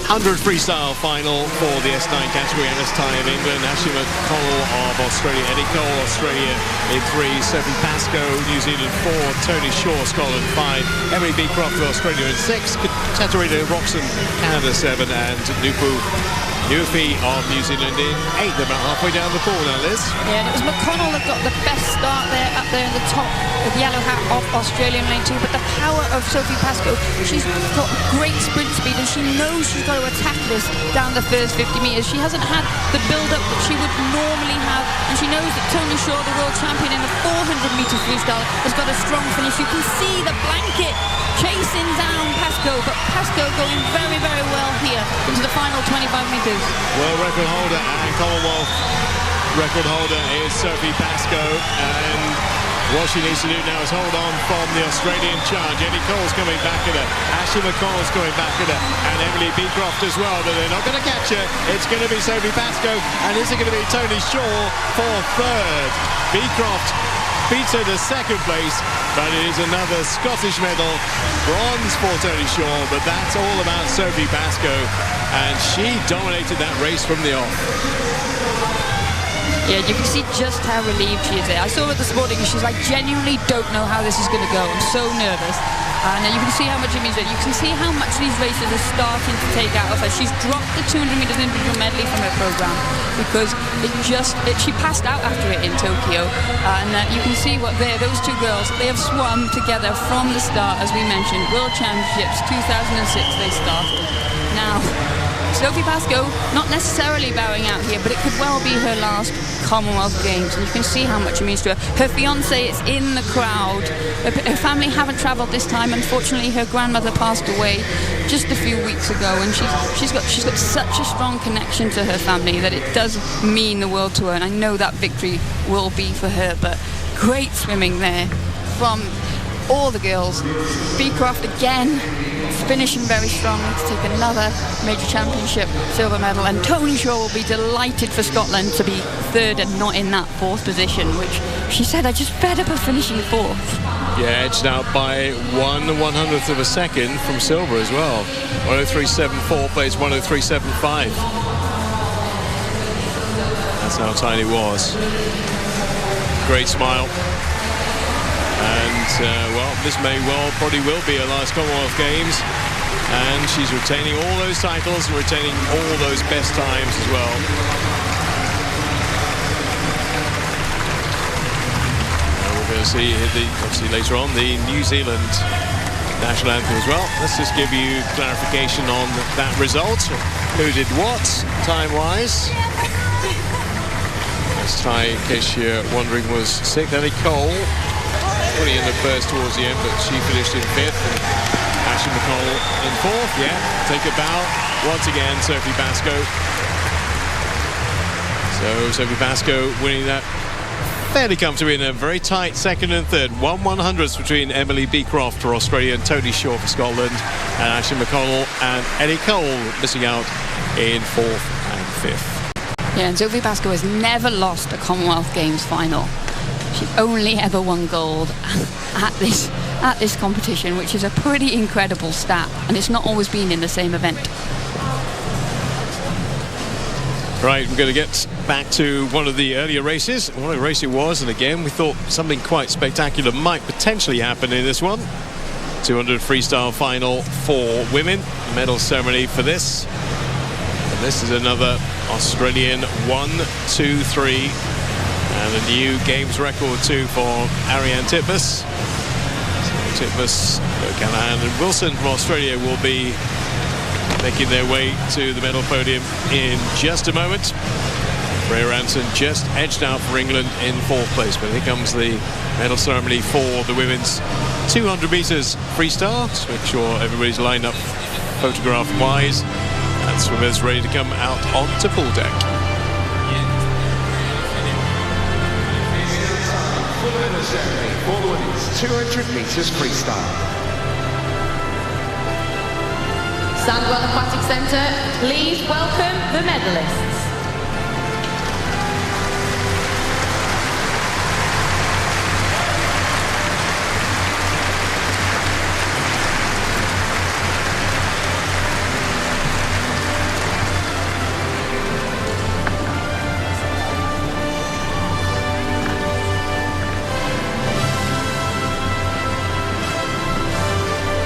100 freestyle final for the S9 category. Alice Tai of England, Ashima Cole of Australia, Eddie Cole, Australia in 3, Sophie Pascoe, New Zealand 4, Tony Shaw, Scotland 5, Emily Beecroft of Australia in 6, Tatarina Roxon, Canada 7, and Nufi of New Zealand in 8th, about halfway down the pool now, Liz. Yeah, and it was McConnell that got the best start there, up there in the top, with yellow hat of Australian lane 2, but the power of Sophie Pascoe, she's got great sprint speed and she knows she's got to attack this down the first 50 metres. She hasn't had the build-up that she would normally have, and she knows that Tony Shaw, the world champion in the 400-metre freestyle, has got a strong finish. You can see the blanket chasing down Pascoe, but Pascoe going very, very well here into the final 25 metres. World record holder and Commonwealth record holder is Sophie Pascoe, and what she needs to do now is hold on from the Australian charge. Eddie Cole's coming back at her, Ashley McConnell's coming back at her, and Emily Beecroft as well, but they're not going to catch her. It's going to be Sophie Pascoe, and is it going to be Tony Shaw for third? Beecroft beats her to second place, but it is another Scottish medal, bronze for Tony Shaw, but that's all about Sophie Pascoe, and she dominated that race from the off. Yeah, you can see just how relieved she is there. I saw her this morning and she's like, genuinely don't know how this is going to go. I'm so nervous. And you can see how much it means. You can see how much these races are starting to take out of her. She's dropped the 200 metres individual medley from her programme because she passed out after it in Tokyo. And you can see those two girls, they have swum together from the start, as we mentioned. World Championships 2006 they started. Now, Sophie Pascoe, not necessarily bowing out here, but it could well be her last Commonwealth Games, and you can see how much it means to her. Her fiancé is in the crowd. Her family haven't travelled this time. Unfortunately, her grandmother passed away just a few weeks ago, and she's got such a strong connection to her family that it does mean the world to her, and I know that victory will be for her. But great swimming there from all the girls. Beecroft again finishing very strongly to take another major championship silver medal, and Tony Shaw will be delighted for Scotland to be third and not in that fourth position, which she said, I just fed up of finishing fourth. Yeah, edged out by 1/100th of a second from silver as well. 103.74 plays 103.75. That's how tiny it was. Great smile. And, this probably will be her last Commonwealth Games. And she's retaining all those titles and retaining all those best times as well. And we're going to see, obviously later on, the New Zealand national anthem as well. Let's just give you clarification on that result. Who did what, time-wise? Let's try, in case you're wondering, was sixth. Ellie Cole putting in the first towards the end, but she finished in fifth. And Ashley McConnell in fourth. Yeah, take a bow. Once again, Sophie Pascoe. So Sophie Pascoe winning that fairly comfortably in a very tight second and third. 1/100th between Emily Beecroft for Australia and Tony Shaw for Scotland, and Ashley McConnell and Eddie Cole missing out in fourth and fifth. Yeah, and Sophie Pascoe has never lost a Commonwealth Games final. She's only ever won gold at this competition, which is a pretty incredible stat, and it's not always been in the same event. Right, we're going to get back to one of the earlier races. What a race it was, and again, we thought something quite spectacular might potentially happen in this one. 200 freestyle final for women. Medal ceremony for this. And this is another Australian 1, 2, 3. And a new games record too for Ariane Titmus. So Titmus, Callahan and Wilson from Australia will be making their way to the medal podium in just a moment. Freya Ranson just edged out for England in fourth place. But here comes the medal ceremony for the women's 200 metres freestyle. Just make sure everybody's lined up photograph-wise. And swimmers ready to come out onto pool deck. For the women's 200 metres freestyle. Sandwell Aquatic Centre, please welcome the medalists.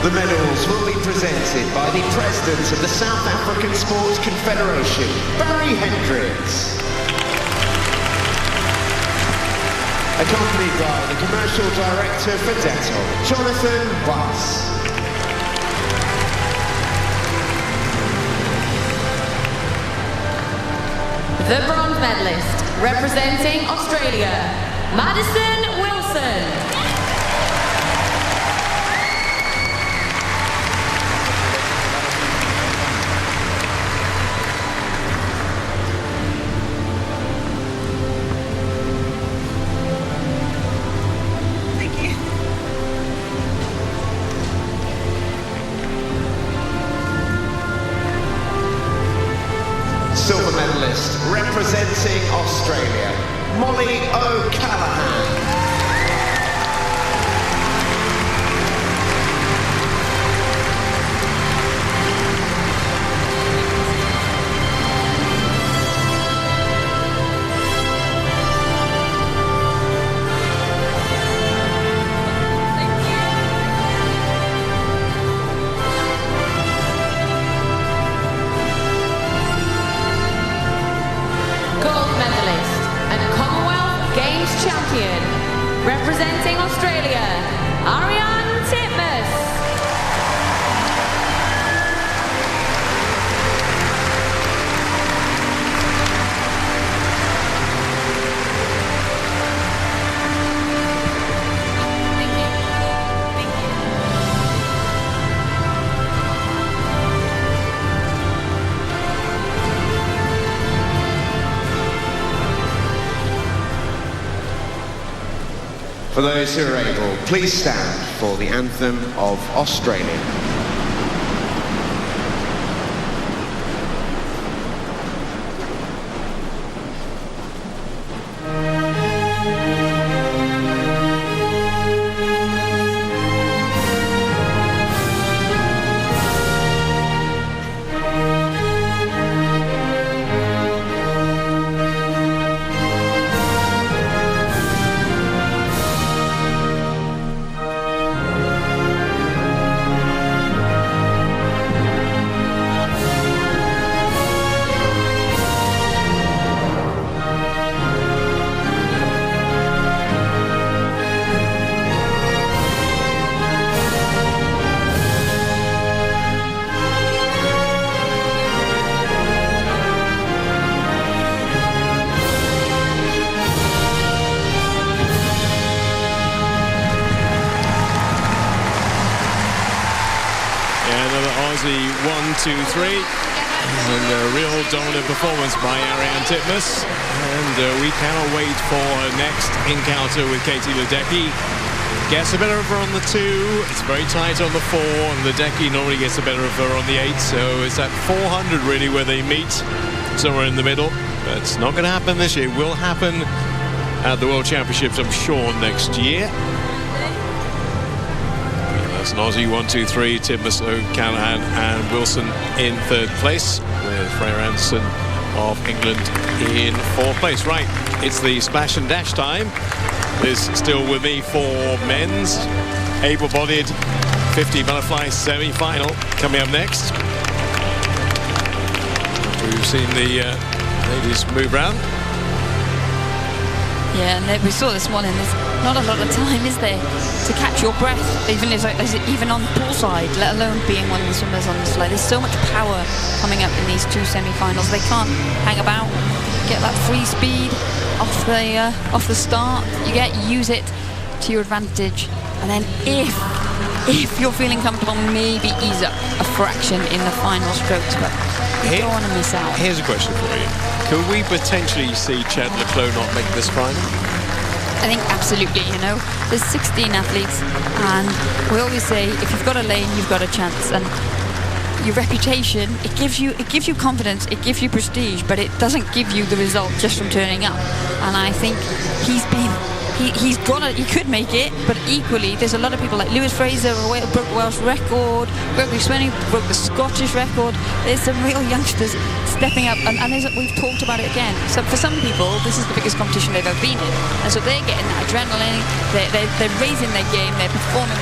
The medals will be presented by the President of the South African Sports Confederation, Barry Hendricks. Accompanied by the Commercial Director for Dettol, Jonathan Weiss. The bronze medalist, representing Australia, Madison Wilson. Silver medalist representing Australia, Molly O'Callaghan. Gold medalist and Commonwealth Games champion, representing Australia, Ariane Titmus. For those who are able, please stand for the anthem of Australia. Aussie 1-2-3, and a real dominant performance by Ariane Titmus, and we cannot wait for her next encounter with Katie Ledecky. Gets the better of her on the 2, it's very tight on the 4, and Ledecky normally gets the better of her on the 8, so it's at 400 really where they meet, somewhere in the middle. But it's not going to happen this year. It will happen at the World Championships, I'm sure, next year. That's an Aussie 1-2-3, Titmus, O'Callaghan and Wilson in 3rd place, with Freya Anderson of England in 4th place. Right, it's the splash and dash time. Is still with me for men's able-bodied 50 butterfly semi-final coming up next. We've seen the ladies move round. Yeah, and we saw this morning, there's not a lot of time, is there, to catch your breath, even on poolside, let alone being one of the swimmers on the slide. There's so much power coming up in these 2 semi-finals. They can't hang about, get that free speed off the start. Use it to your advantage, and then if you're feeling comfortable, maybe ease up a fraction in the final strokes, but you don't want to miss out. Here's a question for you. Could we potentially see Chad Leclos not make this final? I think absolutely, There's 16 athletes, and we always say if you've got a lane, you've got a chance. And your reputation, it gives you confidence, it gives you prestige, but it doesn't give you the result just from turning up. And I think he could make it, but equally there's a lot of people like Lewis Fraser broke the Welsh record, Gregory Swinney broke the Scottish record. There's some real youngsters stepping up, and we've talked about it again. So for some people, this is the biggest competition they've ever been in, and so they're getting that adrenaline, they're raising their game, they're performing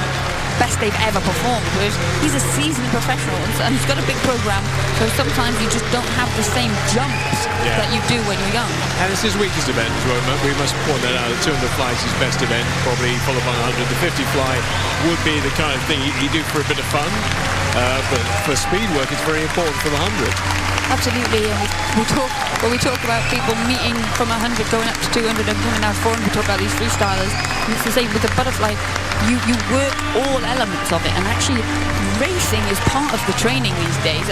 best they've ever performed. Whereas he's a seasoned professional and he's got a big program, so sometimes you just don't have the same jumps that you do when you're young. And it's his weakest event. We must point that out. The 200 fly is his best event, probably followed by 100. The 50 fly would be the kind of thing you do for a bit of fun, but for speed work, it's very important for the 100. Absolutely, and we talk about people meeting from 100 going up to 200 and coming down 400. We talk about these freestylers, and it's the same with the butterfly. You work all elements of it, and actually racing is part of the training these days.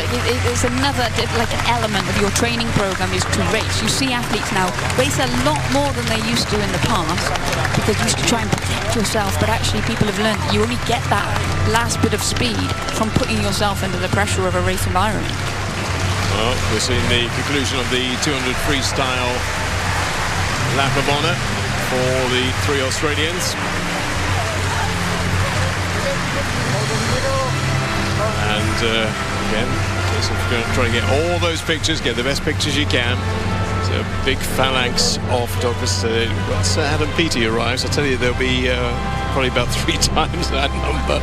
It's another like an element of your training program is to race. You see athletes now race a lot more than they used to in the past because you used to try and protect yourself, but actually people have learned that you only get that last bit of speed from putting yourself under the pressure of a race environment. Well, we're seeing the conclusion of the 200 freestyle lap of honour for the three Australians. And again, case of trying to get all those pictures, get the best pictures you can. So a big phalanx of photographers. Once Adam Peaty arrives, I tell you there'll be probably about 3 times that number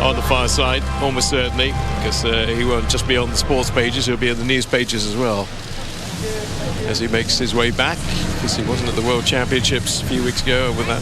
on the far side, almost certainly, because he won't just be on the sports pages, he'll be on the news pages as well. As he makes his way back, because he wasn't at the World Championships a few weeks ago with that